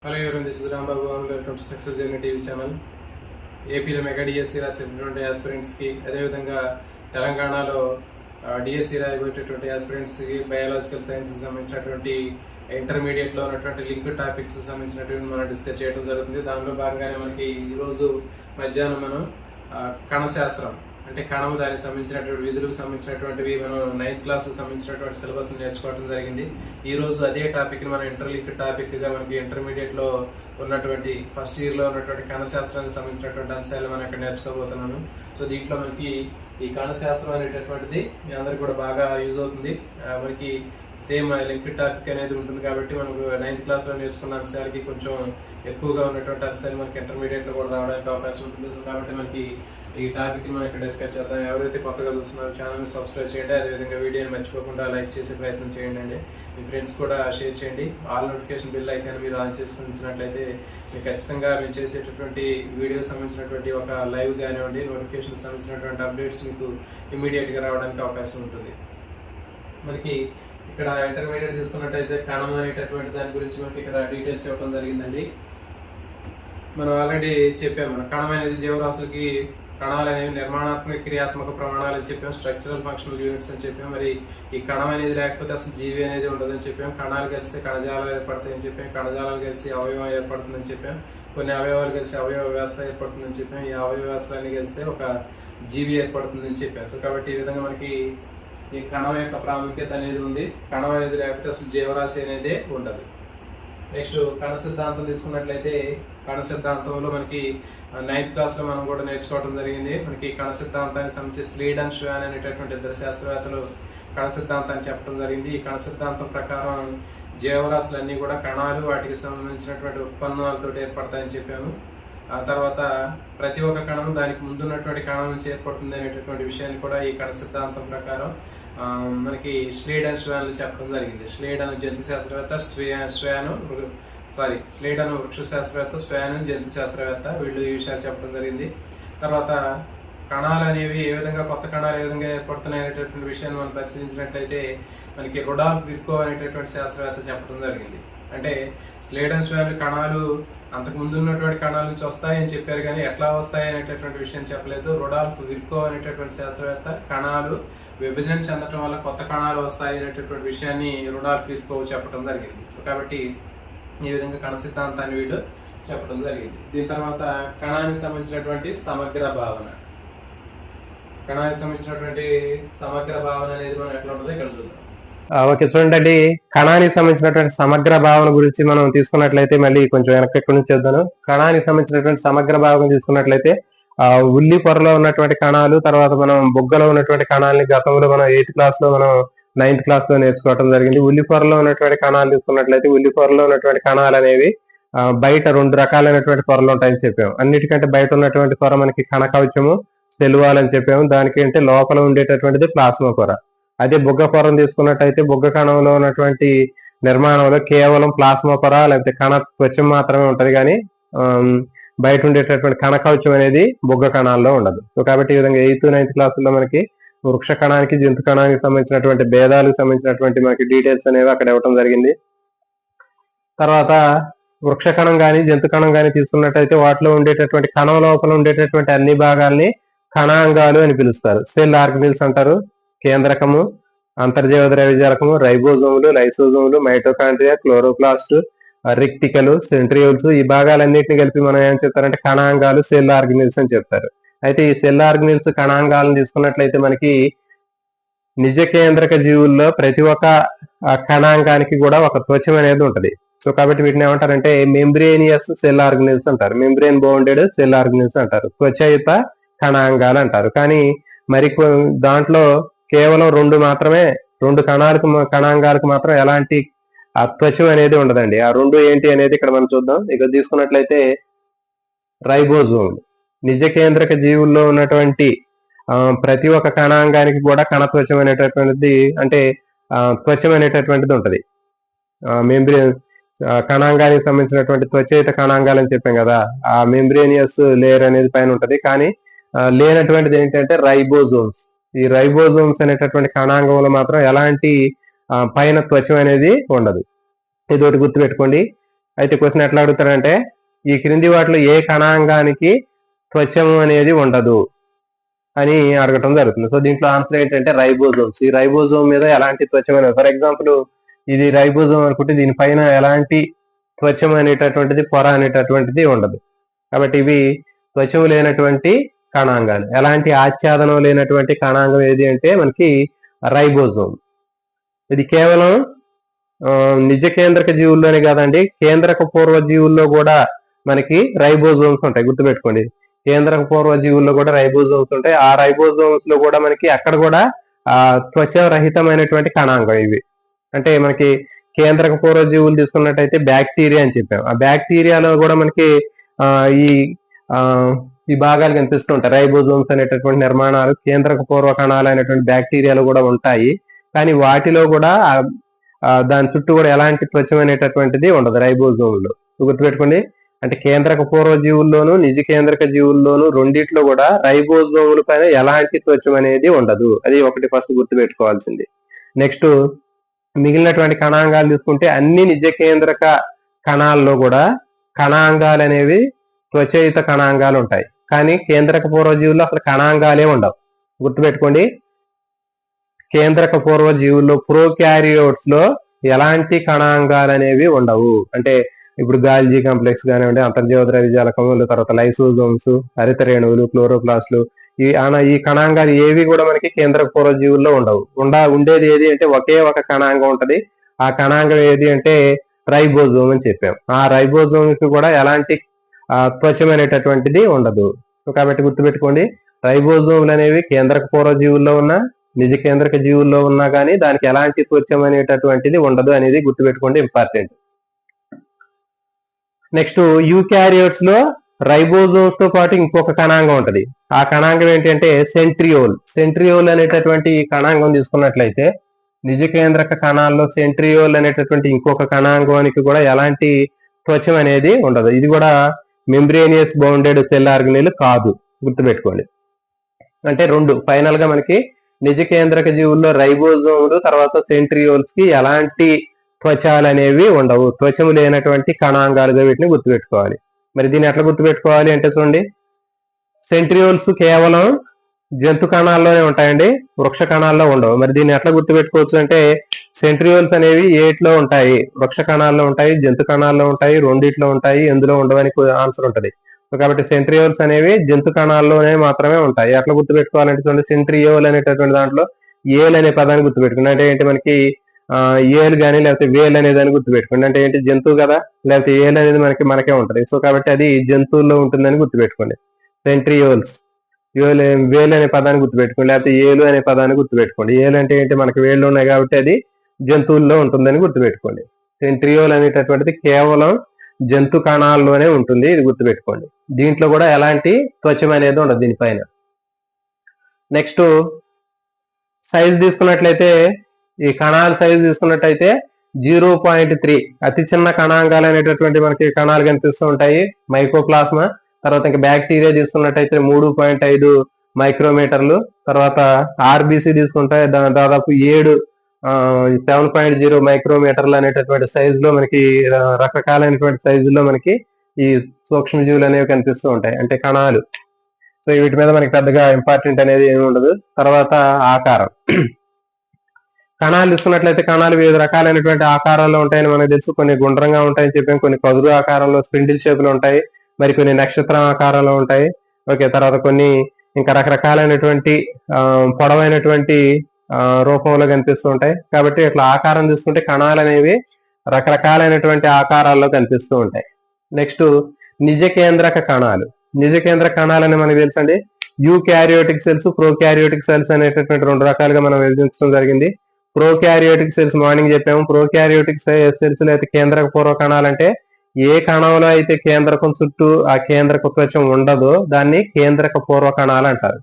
Hello everyone, this is Rambabu and welcome to Success Journey TV channel. ఏపీలో mega DSC రాసేటటువంటి ఆస్పిరెంట్స్కి అదేవిధంగా తెలంగాణలో DSC రాయబోయేటటువంటి ఆస్పిరెంట్స్కి biological science సంబంధించినటువంటి ఇంటర్మీడియట్లో ఉన్నటువంటి లింక్ టాపిక్స్ సంబంధించినటువంటి మనం డిస్కస్ చేయడం జరుగుతుంది. దానిలో భాగంగానే మనకి ఈరోజు మధ్యాహ్నం మనం కణశాస్త్రం అంటే కణము దానికి సంబంధించినటువంటి విధులకు సంబంధించినటువంటివి మనం 9th క్లాస్కి సంబంధించినటువంటి సిలబస్ నేర్చుకోవడం జరిగింది. ఈ రోజు అదే టాపిక్ని మనం ఇంటర్లింక్ టాపిక్గా మనకి ఇంటర్మీడియట్లో ఉన్నటువంటి ఫస్ట్ ఇయర్లో ఉన్నటువంటి కణశాస్త్రానికి సంబంధించినటువంటి అంశాలు మనం ఇక్కడ నేర్చుకోబోతున్నాము. సో దీంట్లో మనకి ఈ కణశాస్త్రం అనేటటువంటిది మీ అందరికి కూడా బాగా యూజ్ అవుతుంది. మనకి సేమ్ లింక్ టాపిక్ అనేది ఉంటుంది కాబట్టి మనకు 9th క్లాస్లో నేర్చుకున్న అంశాలకి కొంచెం ఎక్కువగా ఉన్నటువంటి అంశాలు మనకి ఇంటర్మీడియట్లో కూడా రావడానికి అవకాశం ఉంటుంది. సో కాబట్టి మనకి ఈ టాపిక్ని మనం ఇక్కడ డిస్కస్ చేద్దాం. ఎవరైతే కొత్తగా చూస్తున్నారో ఛానల్ని సబ్స్క్రైబ్ చేయండి, అదేవిధంగా వీడియోని మర్చిపోకుండా లైక్ చేసే ప్రయత్నం చేయండి అండి. మీ ఫ్రెండ్స్ కూడా షేర్ చేయండి. ఆల్ నోటిఫికేషన్ బిల్ ఐకాన్ మీరు ఆన్ చేసుకుని ఉంచినట్లయితే మీకు ఖచ్చితంగా మేము చేసేటటువంటి వీడియో సంబంధించినటువంటి ఒక లైవ్ కానివ్వండి నోటిఫికేషన్ సంబంధించినటువంటి అప్డేట్స్ మీకు ఇమీడియట్గా రావడానికి అవకాశం ఉంటుంది. మనకి ఇక్కడ ఇంటర్మీడియట్ తీసుకున్నట్టయితే కణం అనేటటువంటి దాని గురించి మనకి ఇక్కడ డీటెయిల్స్ ఇవ్వడం జరిగిందండి. మనం ఆల్రెడీ చెప్పాము, మన కణం అనేది జీవరాశులకి కణాలు అనేవి నిర్మాణాత్మక క్రియాత్మక ప్రమాణాలు అని చెప్పాం, స్ట్రక్చరల్ ఫంక్షనల్ యూనిట్స్ అని చెప్పాం. మరి ఈ కణం అనేది లేకపోతే అసలు జీవి అనేది ఉండదని చెప్పాం. కణాలు కలిస్తే కణజాలాలు ఏర్పడతాయని చెప్పాం, కణజాలాలు కలిసి అవయవం ఏర్పడుతుందని చెప్పాం, కొన్ని అవయవాలు కలిసి అవయవ వ్యవస్థ ఏర్పడుతుందని చెప్పాం, ఈ అవయవ వ్యవస్థలన్నీ కలిస్తే ఒక జీవి ఏర్పడుతుందని చెప్పాం. సో కాబట్టి ఈ విధంగా మనకి ఈ కణం యొక్క ప్రాముఖ్యత అనేది ఉంది. కణం అనేది లేకపోతే అసలు జీవరాశి అనేది ఉండదు. నెక్స్ట్ కణ సిద్ధాంతం తీసుకున్నట్లయితే కణ సిద్ధాంతంలో మనకి 9th క్లాస్లో మనం కూడా నేర్చుకోవడం జరిగింది. మనకి కణ సిద్ధాంతానికి సంబంధించి స్లీడ్ అండ్ ష్వాన్ అనేటటువంటి ఇద్దరు శాస్త్రవేత్తలు కణ సిద్ధాంతాన్ని చెప్పడం జరిగింది. ఈ కణ సిద్ధాంతం ప్రకారం జీవరాశులన్నీ కూడా కణాలు వాటికి సంబంధించినటువంటి ఉత్పన్నాలతో ఏర్పడతాయని చెప్పాము. ఆ తర్వాత ప్రతి ఒక్క కణం దానికి ముందున్నటువంటి కణం నుంచి ఏర్పడుతుంది అనేటటువంటి విషయాన్ని కూడా ఈ కణ సిద్ధాంతం ప్రకారం మనకి స్లీడ్ అండ్ ష్వాన్లు చెప్పడం జరిగింది. స్లీడ్ అను జంతు శాస్త్రవేత్త, స్లీడ్ అను వృక్ష శాస్త్రవేత్త, స్వాన్ జంతు శాస్త్రవేత్త, వీళ్ళు ఈ విషయాలు చెప్పడం జరిగింది. తర్వాత కణాలు అనేవి ఏ విధంగా కొత్త కణాలు ఏ విధంగా ఏర్పడుతున్నాయి అనేటటువంటి విషయాన్ని మనం పరిశీలించినట్లయితే మనకి రుడాల్ఫ్ విర్కో అనేటటువంటి శాస్త్రవేత్త చెప్పడం జరిగింది. అంటే స్లీడ్ అండ్ ష్వాన్ కణాలు అంతకు ముందు ఉన్నటువంటి కణాల నుంచి వస్తాయని చెప్పారు, కానీ ఎట్లా వస్తాయి అనేటటువంటి విషయం చెప్పలేదు. రుడాల్ఫ్ విర్కో అనేటటువంటి శాస్త్రవేత్త కణాలు విభజన చెందటం వల్ల కొత్త కణాలు వస్తాయి అనేటటువంటి విషయాన్ని రుడాల్ఫ్ విర్కో చెప్పడం జరిగింది. కాబట్టి ఈ విధంగా కణ సిద్ధాంతాన్ని వీళ్ళు చెప్పడం జరిగింది. దీని తర్వాత కణానికి సంబంధించినటువంటి సమగ్ర భావన. కణానికి సంబంధించినటువంటి సమగ్ర భావన అనేది మనం ఎట్లా ఉంటుందో ఇక్కడ చూద్దాం. ఓకే, చూడండి, కణానికి సంబంధించినటువంటి సమగ్ర భావన గురించి మనం తీసుకున్నట్లయితే మళ్ళీ కొంచెం వెనక్కి ఎక్కడి నుంచి చూద్దాను. కణానికి సంబంధించినటువంటి సమగ్ర భావన తీసుకున్నట్లయితే ఉల్లి పొరలో ఉన్నటువంటి కణాలు, తర్వాత మనం బొగ్గలో ఉన్నటువంటి కణాలని గతంలో మనం 8th క్లాస్లో మనం 9th క్లాస్లో నేర్చుకోవడం జరిగింది. ఉల్లి పొరలో ఉన్నటువంటి కణాలు తీసుకున్నట్లయితే ఉల్లి పొరలో ఉన్నటువంటి కణాలు అనేవి బయట 2 రకాలైనటువంటి పొరలు ఉంటాయని చెప్పాము. అన్నిటికంటే బయట ఉన్నటువంటి పొర మనకి కణ కవచము, సెల్ వాల్ అని చెప్పాము. దానికి అంటే లోపల ఉండేటటువంటిది ప్లాస్మా పొర. అదే బొగ్గ పొరను తీసుకున్నట్టయితే బొగ్గ కణంలో ఉన్నటువంటి నిర్మాణంలో కేవలం ప్లాస్మా పొర లేకపోతే కణ త్వచం మాత్రమే ఉంటది, కానీ బయట ఉండేటటువంటి కణ కవచం అనేది బొగ్గ కణాల్లో ఉండదు. సో కాబట్టి ఈ విధంగా 8th 9th క్లాసుల్లో మనకి వృక్ష కణానికి జంతు కణానికి సంబంధించినటువంటి భేదాలకు సంబంధించినటువంటి మనకి డీటెయిల్స్ అనేవి అక్కడ ఇవ్వడం జరిగింది. తర్వాత వృక్ష కణం కానీ జంతు కణం కానీ తీసుకున్నట్టయితే వాటిలో ఉండేటటువంటి కణం లోపల ఉండేటటువంటి అన్ని భాగాల్ని కణాంగాలు అని పిలుస్తారు. సెల్ ఆర్గనిల్స్ అంటారు. కేంద్రకము, అంతర్జీవ ద్రవ్యజాలకము, రైబోజోములు, లైసోజోములు, మైటోకాండ్రియా, క్లోరోప్లాస్ట్, రెక్టికలు, సెంట్రియోల్స్, ఈ భాగాలన్నింటినీ కలిపి మనం ఏం చెప్తారంటే కణాంగాలు, సెల్ ఆర్గనిల్స్ అని చెప్తారు. అయితే ఈ సెల్ ఆర్గనిల్స్ కణాంగాలను తీసుకున్నట్లయితే మనకి నిజ కేంద్రక జీవుల్లో ప్రతి ఒక్క కణాంగానికి కూడా ఒక త్వచం అనేది ఉంటది. సో కాబట్టి వీటిని ఏమంటారంటే మెంబ్రేనియస్ సెల్ ఆర్గనిల్స్ అంటారు, మెంబ్రేన్ బౌండెడ్ సెల్ ఆర్గనిల్స్ అంటారు, త్వచయుత కణాంగాలు అంటారు. కానీ మరి దాంట్లో కేవలం 2 కణాంగాలకు మాత్రం ఎలాంటి త్వచం అనేది ఉండదండి. ఆ 2 ఏంటి అనేది ఇక్కడ మనం చూద్దాం. ఇక్కడ తీసుకున్నట్లయితే రైబోజోములు నిజ కేంద్రక జీవుల్లో ఉన్నటువంటి ప్రతి ఒక్క కణాంగానికి కూడా కణత్వచం అనేటటువంటిది అంటే త్వచం అనేటటువంటిది ఉంటది. మెంబ్రేన్ కణాంగానికి సంబంధించినటువంటి త్వచయుత కణాంగాలు అని చెప్పాం కదా, ఆ మెంబ్రేనియస్ లేయర్ అనేది పైన ఉంటది. కానీ లేనటువంటిది ఏంటంటే రైబోజోమ్స్. ఈ రైబోజోమ్స్ అనేటటువంటి కణాంగంలో మాత్రం ఎలాంటి పైన త్వచం అనేది ఉండదు. ఇది ఒకటి గుర్తుపెట్టుకోండి. అయితే క్వశ్చన్ ఎట్లా అడుగుతారంటే ఈ క్రింది వాటిలో ఏ కణాంగానికి త్వచము అనేది ఉండదు అని అడగటం జరుగుతుంది. సో దీంట్లో ఆన్సర్ ఏంటంటే రైబోజోమ్స్. ఈ రైబోజోమ్ మీద ఎలాంటి త్వచం అనేది, ఫర్ ఎగ్జాంపుల్ ఇది రైబోజోమ్ అనుకుంటే దీనిపైన ఎలాంటి త్వచం అనేటటువంటిది, పొర అనేటటువంటిది ఉండదు. కాబట్టి ఇవి త్వచము లేనటువంటి కణాంగాలు. ఎలాంటి ఆచ్ఛాదనం లేనటువంటి కణాంగం ఏది అంటే మనకి రైబోజోమ్. ఇది కేవలం నిజ కేంద్రక జీవుల్లోనే కాదండి, కేంద్రక పూర్వ జీవుల్లో కూడా మనకి రైబోజోమ్స్ ఉంటాయి. గుర్తుపెట్టుకోండి, కేంద్రక పూర్వ జీవుల్లో కూడా రైబోజోమ్స్ ఉంటాయి. ఆ రైబోజోమ్స్ లో కూడా మనకి అక్కడ కూడా త్వచ రహితమైనటువంటి కణాంగం ఇవి. అంటే మనకి కేంద్రక పూర్వ జీవులు తీసుకున్నట్టయితే బ్యాక్టీరియా అని చెప్పాం. ఆ బ్యాక్టీరియాలో కూడా మనకి ఈ ఈ భాగాలు కనిపిస్తూ ఉంటాయి. రైబోజోమ్స్ అనేటటువంటి నిర్మాణాలు కేంద్రక పూర్వ కణాలు అనేటువంటి బ్యాక్టీరియాలు కూడా ఉంటాయి. కానీ వాటిలో కూడా దాని చుట్టూ కూడా ఎలాంటి త్వచం అనేటటువంటిది ఉండదు రైబోజోమ్లో. గుర్తుపెట్టుకోండి, అంటే కేంద్రక పూర్వ జీవుల్లోను నిజ కేంద్రక జీవుల్లోను రెండిట్లో కూడా రైబోజోముల పైన ఎలాంటి త్వచం అనేది ఉండదు. అది ఒకటి ఫస్ట్ గుర్తుపెట్టుకోవాల్సింది. నెక్స్ట్ మిగిలినటువంటి కణాంగాలు తీసుకుంటే అన్ని నిజ కేంద్రక కణాల్లో కూడా కణాంగాలు అనేవి త్వచయుత కణాంగాలు ఉంటాయి. కానీ కేంద్రక పూర్వ జీవుల్లో అసలు కణాంగాలే ఉండవు. గుర్తుపెట్టుకోండి, కేంద్రక పూర్వ జీవుల్లో ప్రోకారియోట్స్ లో ఎలాంటి కణాంగాలు అనేవి ఉండవు. అంటే ఇప్పుడు గాల్జీ కాంప్లెక్స్ కానివ్వండి, అంతర్జీవద్రవ్య జాలకములు, తర్వాత లైసోజోమ్స్, హరిత రేణువులు, క్లోరోప్లాస్ట్లు, ఈ కణాంగాలు ఏవి కూడా మనకి కేంద్రక పూర్వ జీవుల్లో ఉండవు. ఉండేది ఏది అంటే ఒకే ఒక కణాంగం ఉంటది. ఆ కణాంగం ఏది అంటే రైబోజోమ్ అని చెప్పాం. ఆ రైబోజోమ్ కి కూడా ఎలాంటి త్వచం అనేటటువంటిది ఉండదు. కాబట్టి గుర్తుపెట్టుకోండి, రైబోజోమ్లు అనేవి కేంద్రక పూర్వ జీవుల్లో ఉన్న నిజ కేంద్రక జీవుల్లో ఉన్నా కానీ దానికి ఎలాంటి త్వచం అనేటటువంటిది ఉండదు అనేది గుర్తుపెట్టుకోండి, ఇంపార్టెంట్. నెక్స్ట్ యూకారియోట్స్ లో రైబోజోమ్స్ తో పాటు ఇంకొక కణాంగం ఉంటది. ఆ కణాంగం ఏంటంటే సెంట్రియోల్. సెంట్రియోల్ అనేటటువంటి కణాంగం తీసుకున్నట్లయితే నిజ కేంద్రక కణాల్లో సెంట్రియోల్ అనేటటువంటి ఇంకొక కణాంగానికి కూడా ఎలాంటి త్వచం అనేది ఉండదు. ఇది కూడా మెంబ్రేనియస్ బౌండెడ్ సెల్ ఆర్గనెల్ కాదు. గుర్తుపెట్టుకోండి, అంటే రెండు ఫైనల్ గా మనకి నిజ కేంద్రక జీవుల్లో రైబోజోములు తర్వాత సెంట్రియోల్స్ కి ఎలాంటి త్వచాలు అనేవి ఉండవు. త్వచము లేనటువంటి కణాంగాలుగా వీటిని గుర్తుపెట్టుకోవాలి. మరి దీన్ని ఎట్లా గుర్తుపెట్టుకోవాలి అంటే చూడండి, సెంట్రియోల్స్ కేవలం జంతు కణాల్లోనే ఉంటాయండి, వృక్ష కణాల్లో ఉండవు. మరి దీన్ని ఎట్లా గుర్తుపెట్టుకోవచ్చు అంటే సెంట్రియోల్స్ అనేవి ఏట్లో ఉంటాయి, వృక్ష కణాల్లో ఉంటాయి, జంతు కణాల్లో ఉంటాయి, రెండిట్లో ఉంటాయి, ఎందులో ఉండవని ఆన్సర్ ఉంటది. కాబట్టి సెంట్రియోల్స్ అనేవి జంతు కణాల్లోనే మాత్రమే ఉంటాయి. ఎట్లా గుర్తుపెట్టుకోవాలంటే చూడండి, సెంట్రియోల్ అనేటటువంటి దాంట్లో ఏల్ అనే పదాన్ని గుర్తుపెట్టుకోండి. అంటే ఏంటి మనకి ఏలు కానీ లేకపోతే వేల్ అనే దాన్ని గుర్తుపెట్టుకోండి. అంటే ఏంటి జంతువు కదా, లేకపోతే ఏలు అనేది మనకే ఉంటది. సో కాబట్టి అది జంతువుల్లో ఉంటుందని గుర్తుపెట్టుకోండి. సెంట్రియోల్స్, వేలు అనే పదాన్ని గుర్తుపెట్టుకోండి, లేకపోతే ఏలు అనే పదాన్ని గుర్తుపెట్టుకోండి. ఏలు అంటే ఏంటి మనకి వేళ్ళు ఉన్నాయి కాబట్టి అది జంతువుల్లో ఉంటుందని గుర్తుపెట్టుకోండి. సెంట్రియోల్ అనేటటువంటిది కేవలం జంతు కణాల్లోనే ఉంటుంది, ఇది గుర్తుపెట్టుకోండి. దీంట్లో కూడా ఎలాంటి త్వచం అనేది ఉండదు దీనిపైన. నెక్స్ట్ సైజ్ తీసుకున్నట్లయితే ఈ కణాల సైజు తీసుకున్నట్టయితే 0.3 అతి చిన్న కణాంగాలు అనేటటువంటి మనకి కణాలు కనిపిస్తూ ఉంటాయి, మైకోప్లాస్మా. తర్వాత ఇంకా బ్యాక్టీరియా తీసుకున్నట్టయితే 3.5 మైక్రోమీటర్లు. తర్వాత ఆర్బిసి తీసుకుంటే దాదాపు 7.0 మైక్రోమీటర్లు అనేటటువంటి సైజులో మనకి రకరకాలైనటువంటి సైజుల్లో మనకి ఈ సూక్ష్మజీవులు అనేవి కనిపిస్తూ ఉంటాయి, అంటే కణాలు. సో వీటి మీద మనకి పెద్దగా ఇంపార్టెంట్ అనేది ఏమి ఉండదు. తర్వాత ఆకారం, కణాలు తీసుకున్నట్లయితే కణాలు వివిధ రకాలైనటువంటి ఆకారాల్లో ఉంటాయని మనకు తెలుసు. కొన్ని గుండ్రంగా ఉంటాయని చెప్పాం, కొన్ని కదురు ఆకారంలో స్పిండిల్ షేపులు ఉంటాయి, మరి కొన్ని నక్షత్రం ఆకారంలో ఉంటాయి. ఓకే, తర్వాత కొన్ని ఇంకా రకరకాలైనటువంటి పొడవైనటువంటి రూపంలో కనిపిస్తూ ఉంటాయి. కాబట్టి ఇట్లా ఆకారం తీసుకుంటే కణాలు అనేవి రకరకాలైనటువంటి ఆకారాల్లో కనిపిస్తూ ఉంటాయి. నెక్స్ట్ నిజ కేంద్రక కణాలు. నిజ కేంద్రక కణాలని మనకు తెలుసండి, యూకారియోటిక్ సెల్స్, ప్రోకారియోటిక్ సెల్స్ అనేటటువంటి రెండు రకాలుగా మనం విభజించడం జరిగింది. ప్రోకారియోటిక్ సెల్స్ మార్నింగ్ చెప్పాము. ప్రోకారియోటిక్ సెల్స్ అయితే కేంద్రక పూర్వ కణాలు, అంటే ఏ కణంలో అయితే కేంద్రకం చుట్టూ ఆ కేంద్రక త్వచం ఉండదో దాన్ని కేంద్రక పూర్వ కణాలు అంటారు.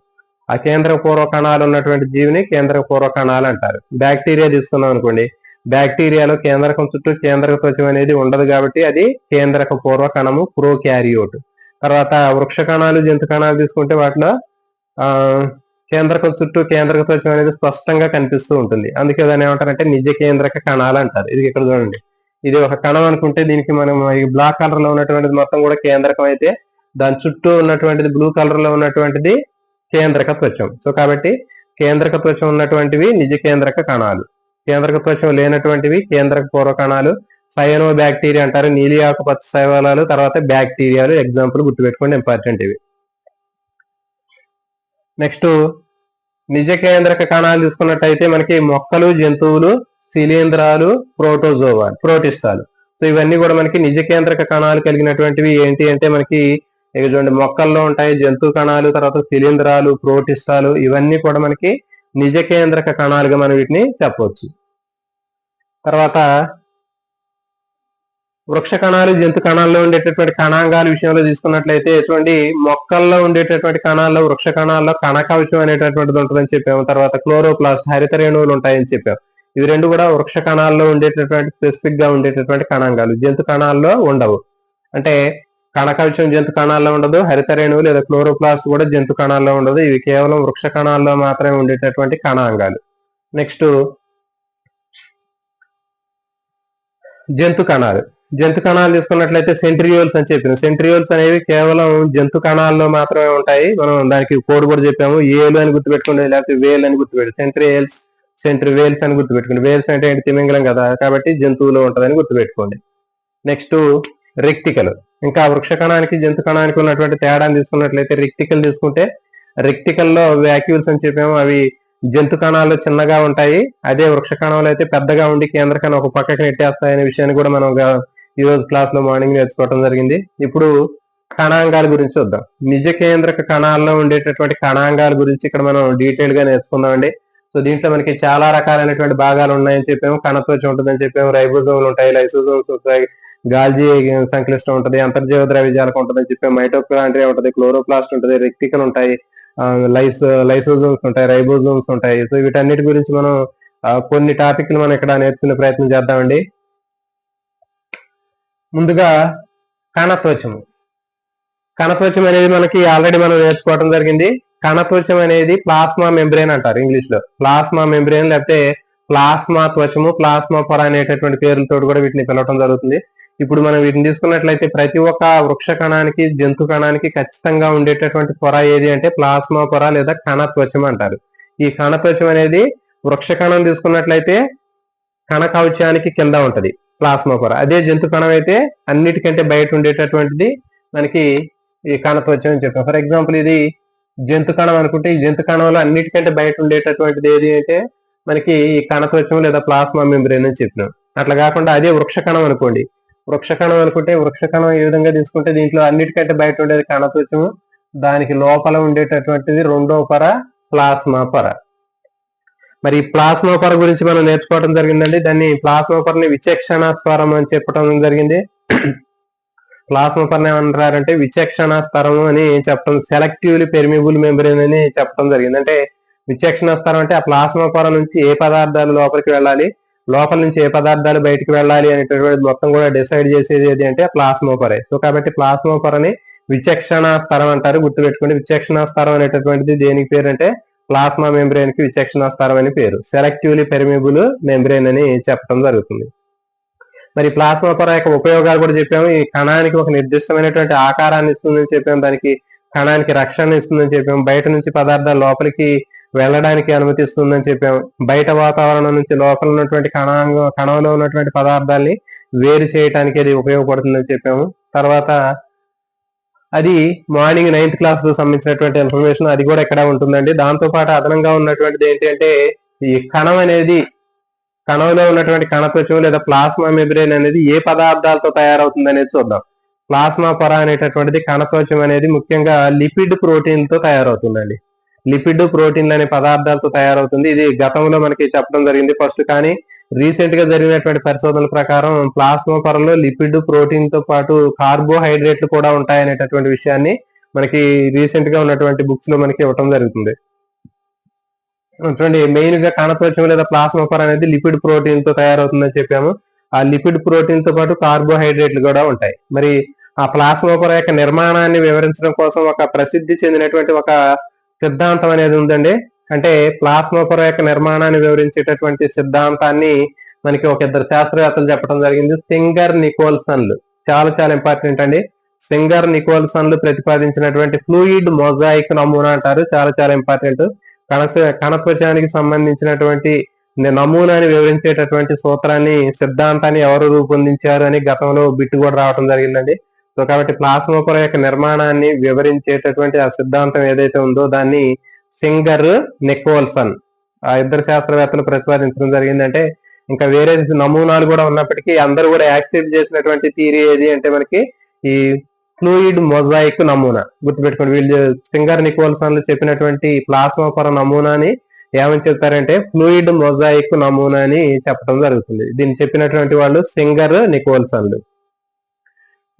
ఆ కేంద్రక పూర్వ కణాలు ఉన్నటువంటి జీవిని కేంద్రక పూర్వ కణాలు అంటారు. బ్యాక్టీరియా తీసుకున్నాం అనుకోండి, బ్యాక్టీరియాలో కేంద్రకం చుట్టూ కేంద్రక త్వచం అనేది ఉండదు కాబట్టి అది కేంద్రక పూర్వ కణము, ప్రోకారియోట్. తర్వాత వృక్ష కణాలు, జంతు కణాలు తీసుకుంటే వాటిలో కేంద్రకం చుట్టూ కేంద్రక త్వచం అనేది స్పష్టంగా కనిపిస్తూ ఉంటుంది, అందుకే దాన్ని ఏమంటారంటే నిజ కేంద్రక కణాలు అంటారు. ఇది ఇక్కడ చూడండి, ఇది ఒక కణం అనుకుంటే దీనికి మనం ఈ బ్లాక్ కలర్ లో ఉన్నటువంటిది మొత్తం కూడా కేంద్రకం అయితే దాని చుట్టూ ఉన్నటువంటిది బ్లూ కలర్ లో ఉన్నటువంటిది కేంద్రక త్వచం. సో కాబట్టి కేంద్రక త్వచం ఉన్నటువంటివి నిజ కేంద్రక కణాలు, కేంద్రక త్వచం లేనటువంటివి కేంద్రక పూర్వ కణాలు. సయనో బ్యాక్టీరియా అంటారు, నీలి ఆకుపచ్చ శైవాలాలు, తర్వాత బ్యాక్టీరియాలు ఎగ్జాంపుల్ గుర్తుపెట్టుకోండి, ఇంపార్టెంట్ ఇవి. నెక్స్ట్ నిజ కేంద్రక కణాలు తీసుకున్నట్టయితే మనకి మొక్కలు, జంతువులు, శిలీంధ్రాలు, ప్రోటిస్టాలు. సో ఇవన్నీ కూడా మనకి నిజ కేంద్రక కణాలు కలిగినటువంటివి. ఏంటి అంటే మనకి చూడండి మొక్కల్లో ఉంటాయి జంతు కణాలు, తర్వాత శిలీంధ్రాలు, ప్రోటిస్టాలు, ఇవన్నీ కూడా మనకి నిజ కేంద్రక కణాలుగా మనం వీటిని చెప్పవచ్చు. తర్వాత వృక్ష కణాలు, జంతు కణాల్లో ఉండేటటువంటి కణాంగాల విషయంలో తీసుకున్నట్లయితే చూడండి మొక్కల్లో ఉండేటటువంటి కణాల్లో, వృక్ష కణాల్లో కణకవచం అనేటటువంటిది ఉంటుందని చెప్పాము. తర్వాత క్లోరోప్లాస్ట్, హరిత రేణువులు ఉంటాయని చెప్పాము. ఇవి రెండు కూడా వృక్ష కణాల్లో ఉండేటటువంటి స్పెసిఫిక్ గా ఉండేటటువంటి కణాంగాలు. జంతు కణాల్లో ఉండవు. అంటే కణకవచం జంతు కణాల్లో ఉండదు, హరిత రేణువు లేదా క్లోరోప్లాస్ట్ కూడా జంతు కణాల్లో ఉండదు. ఇవి కేవలం వృక్ష కణాల్లో మాత్రమే ఉండేటటువంటి కణాంగాలు. నెక్స్ట్ జంతు కణాలు. జంతు కణాలు తీసుకున్నట్లయితే సెంట్రియోల్స్ అని చెప్పినాం. సెంట్రియోల్స్ అనేవి కేవలం జంతు కణాల్లో మాత్రమే ఉంటాయి. మనం దానికి కోడ్ కూడా చెప్పాము, ఏలు అని గుర్తుపెట్టుకోండి, లేకపోతే వేల్ అని గుర్తుపెట్టు. సెంట్రియోల్స్, సెంట్రివేల్స్ అని గుర్తుపెట్టుకోండి. వేల్స్ అంటే ఏంటి, తిమింగలం కదా, కాబట్టి జంతువులో ఉంటుందని గుర్తుపెట్టుకోండి. నెక్స్ట్ రెక్టికల్. ఇంకా వృక్ష కణానికి జంతు కణానికి ఉన్నటువంటి తేడాన్ని తీసుకున్నట్లయితే రెక్టికల్ తీసుకుంటే రెక్టికల్లో వ్యాక్యూల్స్ అని చెప్పాము, అవి జంతు కణాలు చిన్నగా ఉంటాయి. అదే వృక్ష కణాలు అయితే పెద్దగా ఉండి కేంద్ర కణం ఒక పక్కకి నెట్టేస్తాయనే విషయాన్ని కూడా మనం ఈ రోజు క్లాస్ లో మార్నింగ్ నేర్చుకోవడం జరిగింది. ఇప్పుడు కణాంగాల గురించి చూద్దాం. నిజ కేంద్రక కణాల్లో ఉండేటటువంటి కణాంగాల గురించి ఇక్కడ మనం డీటెయిల్ గా నేర్చుకుందామండి. సో దీంట్లో మనకి చాలా రకాలైనటువంటి భాగాలు ఉన్నాయని చెప్పాము. కణత్వచం ఉంటుందని చెప్పాము, రైబోజోములు ఉంటాయి, లైసోజోమ్స్ ఉంటాయి, గాల్జీ సంక్లిష్టం ఉంటుంది, అంతర్జీవ ద్రవ్యజాలకం ఉంటుందని చెప్పాము, మైటోకాండ్రియా ఉంటుంది, క్లోరోప్లాస్ట్ ఉంటుంది, రెక్టికల్ ఉంటాయి, లైసోజోమ్స్ ఉంటాయి, రైబోజోమ్స్ ఉంటాయి. సో వీటన్నిటి గురించి మనం కొన్ని టాపిక్లు మనం ఇక్కడ నేర్చుకునే ప్రయత్నం చేద్దామండి. ముందుగా కణత్వచము. కణత్వచం అనేది మనకి ఆల్రెడీ మనం నేర్చుకోవడం జరిగింది. కణత్వచం అనేది ప్లాస్మా మెంబ్రేన్ అంటారు ఇంగ్లీష్ లో. ప్లాస్మా మెంబ్రేన్ లేకపోతే ప్లాస్మా త్వచము, ప్లాస్మా పొర అనేటటువంటి పేర్లతో కూడా వీటిని పిలవటం జరుగుతుంది. ఇప్పుడు మనం వీటిని తీసుకున్నట్లయితే ప్రతి ఒక్క వృక్ష కణానికి, జంతు కణానికి ఖచ్చితంగా ఉండేటటువంటి పొర ఏది అంటే ప్లాస్మా పొర లేదా కణత్వచం అంటారు. ఈ కణత్వచం అనేది వృక్ష కణం తీసుకున్నట్లయితే కణ కవచానికి కింద ఉంటది ప్లాస్మా పొర. అదే జంతు కణం అయితే అన్నిటికంటే బయట ఉండేటటువంటిది మనకి ఈ కణత్వచం అని చెప్పాం. ఫర్ ఎగ్జాంపుల్ ఇది జంతు కణం అనుకుంటే ఈ జంతు కణంలో అన్నిటికంటే బయట ఉండేటటువంటిది ఏది అంటే మనకి ఈ కణత్వచం లేదా ప్లాస్మా మెంబ్రేన్ అని చెప్పినాం. అట్లా కాకుండా అదే వృక్ష కణం అనుకోండి, వృక్ష కణం అనుకుంటే వృక్ష కణం ఏ విధంగా తీసుకుంటే దీంట్లో అన్నిటికంటే బయట ఉండేది కణత్వచము, దానికి లోపల ఉండేటటువంటిది రెండో పొర ప్లాస్మా పొర. మరి ప్లాస్మా పొర గురించి మనం నేర్చుకోవడం జరిగిందండి. దాన్ని ప్లాస్మా పొరని విచక్షణ స్తరం అని చెప్పడం జరిగింది. ప్లాస్మా పొరని ఏమంటారంటే విచక్షణ స్తరం అని చెప్పడం, సెలెక్టివ్లీ పెర్మిబుల్ మెంబ్రేన్ అని చెప్పడం జరిగింది. అంటే విచక్షణ స్తరం అంటే ఆ ప్లాస్మా పొర నుంచి ఏ పదార్థాలు లోపలికి వెళ్ళాలి, లోపల నుంచి ఏ పదార్థాలు బయటికి వెళ్ళాలి అనేటటువంటి మొత్తం కూడా డిసైడ్ చేసేది ఏది అంటే ప్లాస్మా పొరే. సో కాబట్టి ప్లాస్మా పొరని విచక్షణ స్తరం అంటారు, గుర్తుపెట్టుకోండి. విచక్షణ స్తరం అనేటటువంటిది దేనికి పేరు అంటే ప్లాస్మా మెంబ్రేన్ కి విచక్షణ స్తరం అని పేరు. సెలెక్టివ్లీ పెర్మిబుల్ మెంబ్రేన్ అని చెప్పడం జరుగుతుంది. మరి ప్లాస్మా పొర యొక్క ఉపయోగాలు కూడా చెప్పాము. ఈ కణానికి ఒక నిర్దిష్టమైనటువంటి ఆకారాన్ని ఇస్తుందని చెప్పాము, దానికి కణానికి రక్షణ ఇస్తుందని చెప్పాము, బయట నుంచి పదార్థాలు లోపలికి వెళ్ళడానికి అనుమతిస్తుందని చెప్పాము, బయట వాతావరణం నుంచి లోపల ఉన్నటువంటి కణంలో ఉన్నటువంటి పదార్థాలని వేరు చేయడానికి అది ఉపయోగపడుతుందని చెప్పాము. తర్వాత అది మార్నింగ్ 9th క్లాస్ లో సంబంధించినటువంటి ఇన్ఫర్మేషన్, అది కూడా ఇక్కడ ఉంటుందండి. దాంతో పాటు అదనంగా ఉన్నటువంటిది ఏంటి అంటే ఈ కణం అనేది, కణంలో ఉన్నటువంటి కణత్వచం లేదా ప్లాస్మా మెంబ్రేన్ అనేది ఏ పదార్థాలతో తయారవుతుంది అనేది చూద్దాం. ప్లాస్మా పొర అనేటటువంటిది, కణత్వచం అనేది ముఖ్యంగా లిపిడ్ ప్రోటీన్ తో తయారవుతుందండి. లిపిడ్ ప్రోటీన్లు అనే పదార్థాలతో తయారవుతుంది. ఇది గతంలో మనకి చెప్పడం జరిగింది ఫస్ట్, కానీ రీసెంట్ గా జరిగినటువంటి పరిశోధనల ప్రకారం ప్లాస్మా పొరలో లిపిడ్ ప్రోటీన్ తో పాటు కార్బోహైడ్రేట్లు కూడా ఉంటాయనేటటువంటి విషయాన్ని మనకి రీసెంట్ గా ఉన్నటువంటి బుక్స్ లో మనకి ఇవ్వటం జరుగుతుంది. చూడండి, మెయిన్ గా కణత్వచం లేదా ప్లాస్మా పొర అనేది లిపిడ్ ప్రోటీన్ తో తయారవుతుందని చెప్పాము. ఆ లిపిడ్ ప్రోటీన్ తో పాటు కార్బోహైడ్రేట్లు కూడా ఉంటాయి. మరి ఆ ప్లాస్మా పొర యొక్క నిర్మాణాన్ని వివరించడం కోసం ఒక ప్రసిద్ధి చెందినటువంటి ఒక సిద్ధాంతం అనేది ఉందండి. అంటే ప్లాస్మా పొర యొక్క నిర్మాణాన్ని వివరించేటటువంటి సిద్ధాంతాన్ని మనకి ఒక ఇద్దరు శాస్త్రవేత్తలు చెప్పడం జరిగింది. సింగర్ నికోల్సన్లు చాలా చాలా ఇంపార్టెంట్ అండి. సింగర్ నికోల్సన్లు ప్రతిపాదించినటువంటి ఫ్లూయిడ్ మొజాయిక్ నమూనా అంటారు, చాలా చాలా ఇంపార్టెంట్. కణత్వచానికి సంబంధించినటువంటి నమూనాని వివరించేటటువంటి సూత్రాన్ని, సిద్ధాంతాన్ని ఎవరు రూపొందించారు అని గతంలో బిట్టు కూడా రావడం జరిగిందండి. సో కాబట్టి ప్లాస్మా పొర యొక్క నిర్మాణాన్ని వివరించేటటువంటి ఆ సిద్ధాంతం ఏదైతే ఉందో దాన్ని సింగర్ నికోల్సన్ ఆ ఇద్దరు శాస్త్రవేత్తలు ప్రతిపాదించడం జరిగిందంటే, ఇంకా వేరే నమూనాలు కూడా ఉన్నప్పటికీ అందరూ కూడా యాక్సెప్ట్ చేసినటువంటి థియరీ ఏది అంటే మనకి ఈ ఫ్లూయిడ్ మొజాయిక్ నమూనా. గుర్తుపెట్టుకోండి, వీళ్ళు సింగర్ నికోల్సన్లు చెప్పినటువంటి ప్లాస్మా పొర నమూనాని ఏమని చెప్తారంటే ఫ్లూయిడ్ మొజాయిక్ నమూనా అని చెప్పడం జరుగుతుంది. దీన్ని చెప్పినటువంటి వాళ్ళు సింగర్ నికోల్సన్లు.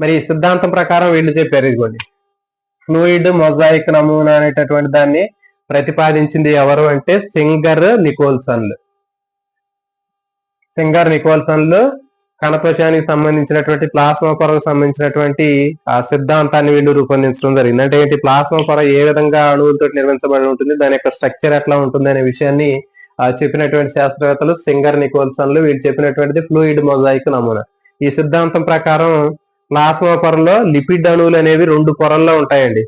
మరి ఈ సిద్ధాంతం ప్రకారం వీళ్ళు చెప్పారు, ఇదిగోండి ఫ్లూయిడ్ మొజాయిక్ నమూనా అనేటటువంటి దాన్ని ప్రతిపాదించింది ఎవరు అంటే సింగర్ నికోల్సన్లు. సింగర్ నికోల్సన్లు కణత్వచానికి సంబంధించినటువంటి ప్లాస్మా పొరకు సంబంధించినటువంటి ఆ సిద్ధాంతాన్ని వీళ్ళు రూపొందించడం జరిగింది. అంటే ఏంటి, ప్లాస్మా పొర ఏ విధంగా అణువులతో నిర్మించబడి ఉంటుంది, దాని యొక్క స్ట్రక్చర్ ఎట్లా ఉంటుంది అనే విషయాన్ని చెప్పినటువంటి శాస్త్రవేత్తలు సింగర్ నికోల్సన్లు. వీళ్ళు చెప్పినటువంటిది ఫ్లూయిడ్ మొజాయిక్ నమూనా. ఈ సిద్ధాంతం ప్రకారం ప్లాస్మా పొరలో లిపిడ్ అణువులు అనేవి 2 పొరల్లో ఉంటాయండి.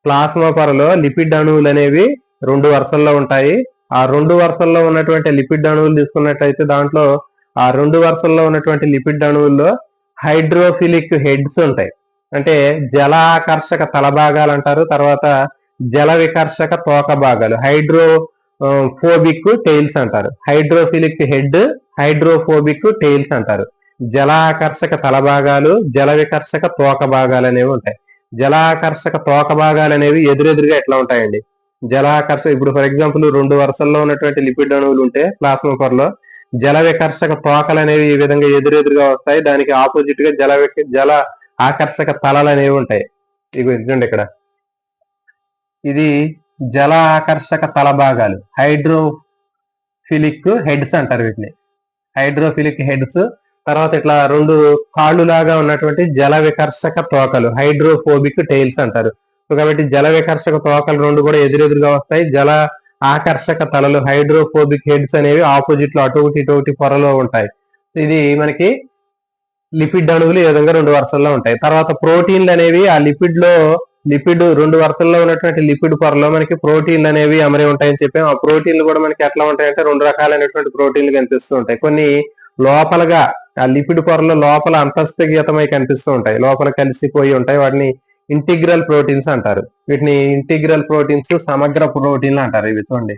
ప్లాస్మా పొరలో లిపిడ్ అణువులు అనేవి 2 వరుసల్లో ఉంటాయి. ఆ 2 వరుసల్లో ఉన్నటువంటి లిపిడ్ అణువులు తీసుకున్నట్లయితే దాంట్లో ఆ 2 వరుసల్లో ఉన్నటువంటి లిపిడ్ అణువుల్లో హైడ్రోఫిలిక్ హెడ్స్ ఉంటాయి. అంటే జల ఆకర్షక తల భాగాలు అంటారు, తర్వాత జల వికర్షక తోక భాగాలు హైడ్రోఫోబిక్ టెయిల్స్ అంటారు. హైడ్రోఫిలిక్ హెడ్, హైడ్రోఫోబిక్ టెయిల్స్ అంటారు. జల ఆకర్షక తల భాగాలు, జల వికర్షక తోక భాగాలు అనేవి ఉంటాయి. జలాకర్షక తోక భాగాలు అనేవి ఎదురెదురుగా ఎట్లా ఉంటాయండి. జలాకర్షక ఇప్పుడు ఫర్ ఎగ్జాంపుల్ 2 వరుసల్లో ఉన్నటువంటి లిపిడ్ అణువులు ఉంటే ప్లాస్మా పొరలో జల వికర్షక తోకలు అనేవి ఈ విధంగా ఎదురెదురుగా వస్తాయి. దానికి ఆపోజిట్ గా జల ఆకర్షక తలలు అనేవి ఉంటాయి. ఇదిగోండి ఇక్కడ ఇది జల ఆకర్షక తల భాగాలు, హైడ్రోఫిలిక్ హెడ్స్ అంటారు వీటిని. Hydrophilic heads. తర్వాత ఇట్లా 2 కాళ్ళు లాగా ఉన్నటువంటి జల వికర్షక తోకలు హైడ్రోఫోబిక్ టెయిల్స్ అంటారు. కాబట్టి జల వికర్షక తోకలు 2 కూడా ఎదురెదురుగా వస్తాయి. జల ఆకర్షక తలలు హైడ్రోఫోబిక్ హెడ్స్ అనేవి ఆపోజిట్ లో అటు ఒకటి పొరలో ఉంటాయి. ఇది మనకి లిపిడ్ అణువులు ఈ విధంగా 2 వరుసల్లో ఉంటాయి. తర్వాత ప్రోటీన్లు అనేవి ఆ లిపిడ్ 2 వరుసల్లో ఉన్నటువంటి లిపిడ్ పొరలో మనకి ప్రోటీన్లు అనేవి అమరి ఉంటాయని చెప్పాం. ఆ ప్రోటీన్లు కూడా మనకి ఎట్లా ఉంటాయంటే 2 రకాలైనటువంటి ప్రోటీన్లు కనిపిస్తూ ఉంటాయి. కొన్ని లోపలగా ఆ లిపిడ్ పొరలో లోపల అంతస్థగతమై కనిపిస్తూ ఉంటాయి, లోపల కలిసిపోయి ఉంటాయి. వాటిని ఇంటిగ్రల్ ప్రోటీన్స్ అంటారు. వీటిని ఇంటిగ్రల్ ప్రోటీన్స్, సమగ్ర ప్రోటీన్లు అంటారు. ఇవి చూడండి,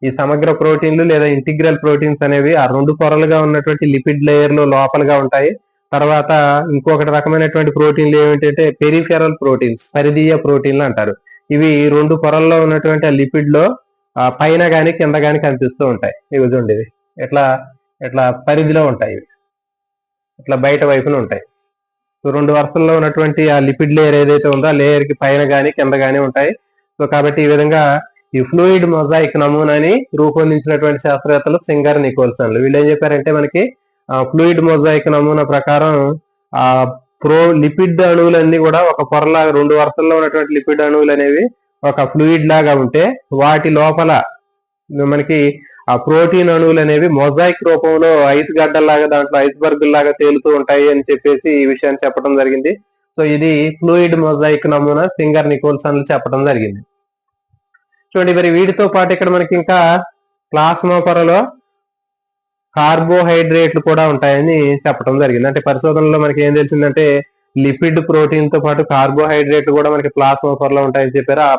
ఈ సమగ్ర ప్రోటీన్లు లేదా ఇంటిగ్రల్ ప్రోటీన్స్ అనేవి ఆ 2 పొరలుగా ఉన్నటువంటి లిపిడ్ లేయర్ లో లోపలగా ఉంటాయి. తర్వాత ఇంకొకటి రకమైనటువంటి ప్రోటీన్లు ఏమిటంటే పెరిఫెరల్ ప్రోటీన్స్, పరిధీయ ప్రోటీన్లు అంటారు. ఇవి 2 పొరల్లో ఉన్నటువంటి ఆ లిపిడ్ లో పైన గాని కింద గాని కనిపిస్తూ ఉంటాయి. ఇవి చూడండి, ఇవి ఇట్లా పరిధిలో ఉంటాయి, ఇట్లా బయట వైపున ఉంటాయి. సో 2 వరుసల్లో ఉన్నటువంటి ఆ లిపిడ్ లేయర్ ఏదైతే ఉందో ఆ లేయర్ కి పైన గాని కింద గాని ఉంటాయి. సో కాబట్టి ఈ విధంగా ఈ ఫ్లూయిడ్ మొజాయిక్ నమూనాని రూపొందించినటువంటి శాస్త్రవేత్తలు సింగర్ నికోల్సన్లు. వీళ్ళు ఏం చెప్పారంటే మనకి ఫ్లూయిడ్ మొజాయిక్ నమూనా ప్రకారం ఆ లిపిడ్ అణువులన్నీ కూడా ఒక పొరలాగా 2 వరుసల్లో ఉన్నటువంటి లిపిడ్ అణువులు అనేవి ఒక ఫ్లూయిడ్ లాగా ఉంటే వాటి లోపల మనకి ఆ ప్రోటీన్ అణువులు అనేవి మొజాయిక్ రూపంలో ఐస్ గడ్డల్లాగా, దాంట్లో ఐస్బర్గ్ లాగా తేలుతూ ఉంటాయి అని చెప్పేసి ఈ విషయాన్ని చెప్పడం జరిగింది. సో ఇది ఫ్లూయిడ్ మొజాయిక్ నమూనా సింగర్ నికోల్సన్లు చెప్పడం జరిగింది. చూడండి, మరి వీటితో పాటు ఇక్కడ మనకి ఇంకా ప్లాస్మా పొరలో కార్బోహైడ్రేట్లు కూడా ఉంటాయని చెప్పడం జరిగింది. అంటే పరిశోధనలో మనకి ఏం తెలిసిందంటే లిపిడ్ ప్రోటీన్ తో పాటు కార్బోహైడ్రేట్లు కూడా మనకి ప్లాస్మా పొరలో ఉంటాయని చెప్పారు. ఆ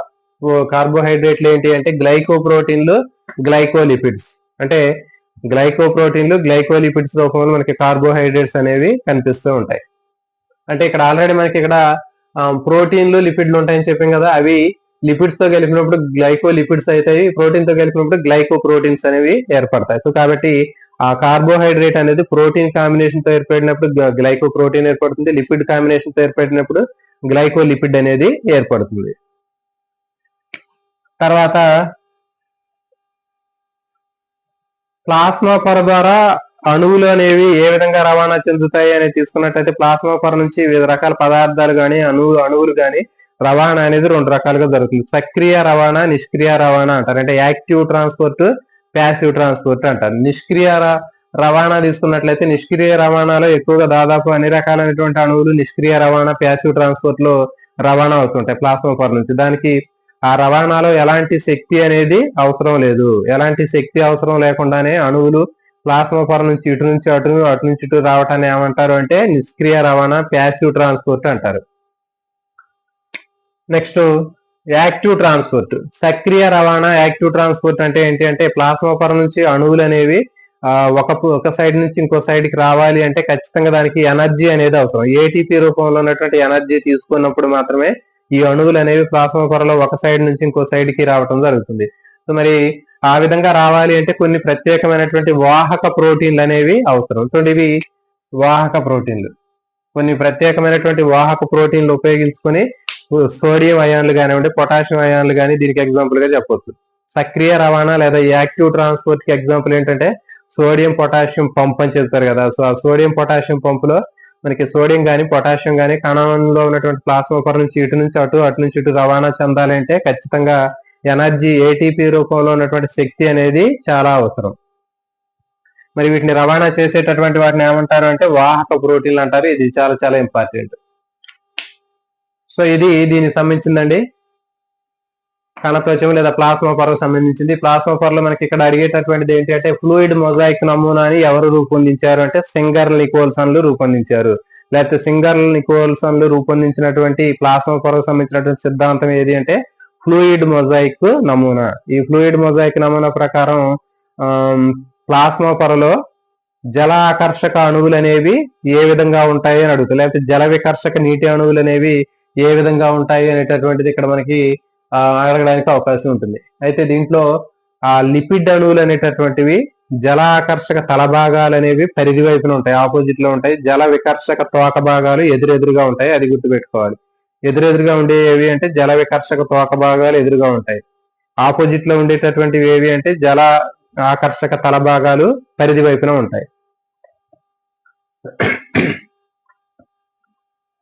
కార్బోహైడ్రేట్లు ఏంటి అంటే గ్లైకో ప్రోటీన్లు, గ్లైకోలిపిడ్స్. అంటే గ్లైకోప్రోటీన్లు, గ్లైకోలిపిడ్స్ రూపంలో మనకి కార్బోహైడ్రేట్స్ అనేవి కనిపిస్తూ ఉంటాయి. అంటే ఇక్కడ ఆల్రెడీ మనకి ఇక్కడ ప్రోటీన్లు, లిపిడ్లు ఉంటాయని చెప్పాం కదా, అవి లిపిడ్స్ తో కలిపినప్పుడు గ్లైకోలిపిడ్స్ అవుతాయి, ప్రోటీన్ తో కలిపినప్పుడు గ్లైకో ప్రోటీన్స్ అనేవి ఏర్పడతాయి. సో కాబట్టి ఆ కార్బోహైడ్రేట్ అనేది ప్రోటీన్ కాంబినేషన్ తో ఏర్పడినప్పుడు గ్లైకో ప్రోటీన్ ఏర్పడుతుంది, లిపిడ్ కాంబినేషన్ తో ఏర్పడినప్పుడు గ్లైకోలిపిడ్ అనేది ఏర్పడుతుంది. తర్వాత ప్లాస్మా పొర ద్వారా అణువులు అనేవి ఏ విధంగా రవాణా చెందుతాయి అని తీసుకున్నట్టయితే ప్లాస్మా పొర నుంచి వివిధ రకాల పదార్థాలు కానీ అణువులు కానీ రవాణా అనేది 2 రకాలుగా జరుగుతుంది. సక్రియ రవాణా, నిష్క్రియ రవాణా అంటారు. అంటే యాక్టివ్ ట్రాన్స్పోర్ట్, ప్యాసివ్ ట్రాన్స్పోర్ట్ అంటారు. రవాణా తీసుకున్నట్లయితే నిష్క్రియ రవాణాలో ఎక్కువగా దాదాపు అన్ని రకాలైనటువంటి అణువులు నిష్క్రియ రవాణా ప్యాసివ్ ట్రాన్స్పోర్ట్ లో రవాణా అవుతుంటాయి ప్లాస్మా పొర నుంచి. దానికి ఆ రవాణాలో ఎలాంటి శక్తి అనేది అవసరం లేదు. ఎలాంటి శక్తి అవసరం లేకుండానే అణువులు ప్లాస్మా పొర నుంచి ఇటు నుంచి అటు, అటు నుంచి ఇటు రావటాన్ని ఏమంటారు అంటే నిష్క్రియ రవాణా ప్యాసివ్ ట్రాన్స్పోర్ట్ అంటారు. నెక్స్ట్ యాక్టివ్ ట్రాన్స్పోర్ట్, సక్రియ రవాణా. యాక్టివ్ ట్రాన్స్పోర్ట్ అంటే ఏంటి అంటే ప్లాస్మా పొర నుంచి అణువులు అనేవి ఒక సైడ్ నుంచి ఇంకో సైడ్ కి రావాలి అంటే ఖచ్చితంగా దానికి ఎనర్జీ అనేది అవసరం. ఏటీపీ రూపంలో ఉన్నటువంటి ఎనర్జీ తీసుకున్నప్పుడు మాత్రమే ఈ అణువులు అనేవి ప్లాస్మా పొరలో ఒక సైడ్ నుంచి ఇంకో సైడ్ కి రావటం జరుగుతుంది. సో మరి ఆ విధంగా రావాలి అంటే కొన్ని ప్రత్యేకమైనటువంటి వాహక ప్రోటీన్లు అనేవి అవసరం. చూడండి, ఇవి వాహక ప్రోటీన్లు. కొన్ని ప్రత్యేకమైనటువంటి వాహక ప్రోటీన్లు ఉపయోగించుకొని సోడియం అయాన్లు కానివ్వండి, పొటాషియం అయాన్లు కానీ దీనికి ఎగ్జాంపుల్ గా చెప్పొచ్చు. సక్రియ రవాణా లేదా యాక్టివ్ ట్రాన్స్పోర్ట్ కి ఎగ్జాంపుల్ ఏంటంటే సోడియం పొటాషియం పంప్ అని చెప్తారు కదా. సో ఆ సోడియం పొటాషియం పంపులో మనకి సోడియం కానీ పొటాషియం కానీ కణంలో ఉన్నటువంటి ప్లాస్మా పొర నుంచి ఇటు నుంచి అటు, అటు నుంచి ఇటు రవాణా చెందాలంటే ఖచ్చితంగా ఎనర్జీ ఏటీపీ రూపంలో ఉన్నటువంటి శక్తి అనేది చాలా అవసరం. మరి వీటిని రవాణా చేసేటటువంటి వాటిని ఏమంటారు అంటే వాహక ప్రోటీన్లు అంటారు. ఇది చాలా చాలా ఇంపార్టెంట్. సో ఇది దీనికి సంబంధించిందండి, కణత్వచం లేదా ప్లాస్మా పొరకు సంబంధించింది. ప్లాస్మా పొరలో మనకి ఇక్కడ అడిగేటటువంటిది ఏంటి అంటే ఫ్లూయిడ్ మొజాయిక్ నమూనాని ఎవరు రూపొందించారు అంటే సింగర్ నికోల్సన్లు రూపొందించారు. లేకపోతే సింగర్ నికోల్సన్లు రూపొందించినటువంటి ప్లాస్మా పొరకు సంబంధించినటువంటి సిద్ధాంతం ఏది అంటే ఫ్లూయిడ్ మొజాయిక్ నమూనా. ఈ ఫ్లూయిడ్ మొజాయిక్ నమూనా ప్రకారం ప్లాస్మా పొరలో జల ఆకర్షక అణువులు అనేవి ఏ విధంగా ఉంటాయి అని అడుగుతారు. లేకపోతే జల వికర్షక నీటి అణువులు అనేవి ఏ విధంగా ఉంటాయి అనేటటువంటిది ఇక్కడ మనకి అడగడానికి అవకాశం ఉంటుంది. అయితే దీంట్లో ఆ లిపిడ్ అణువులు అనేటటువంటివి జల ఆకర్షక తల భాగాలు అనేవి పరిధి వైపున ఉంటాయి, ఆపోజిట్ లో ఉంటాయి. జల వికర్షక తోక భాగాలు ఎదురెదురుగా ఉంటాయి, అది గుర్తుపెట్టుకోవాలి. ఎదురెదురుగా ఉండేవి అంటే జల వికర్షక తోక భాగాలు ఎదురుగా ఉంటాయి. ఆపోజిట్ లో ఉండేటటువంటివి ఏవి అంటే జల ఆకర్షక తల భాగాలు పరిధి వైపున ఉంటాయి.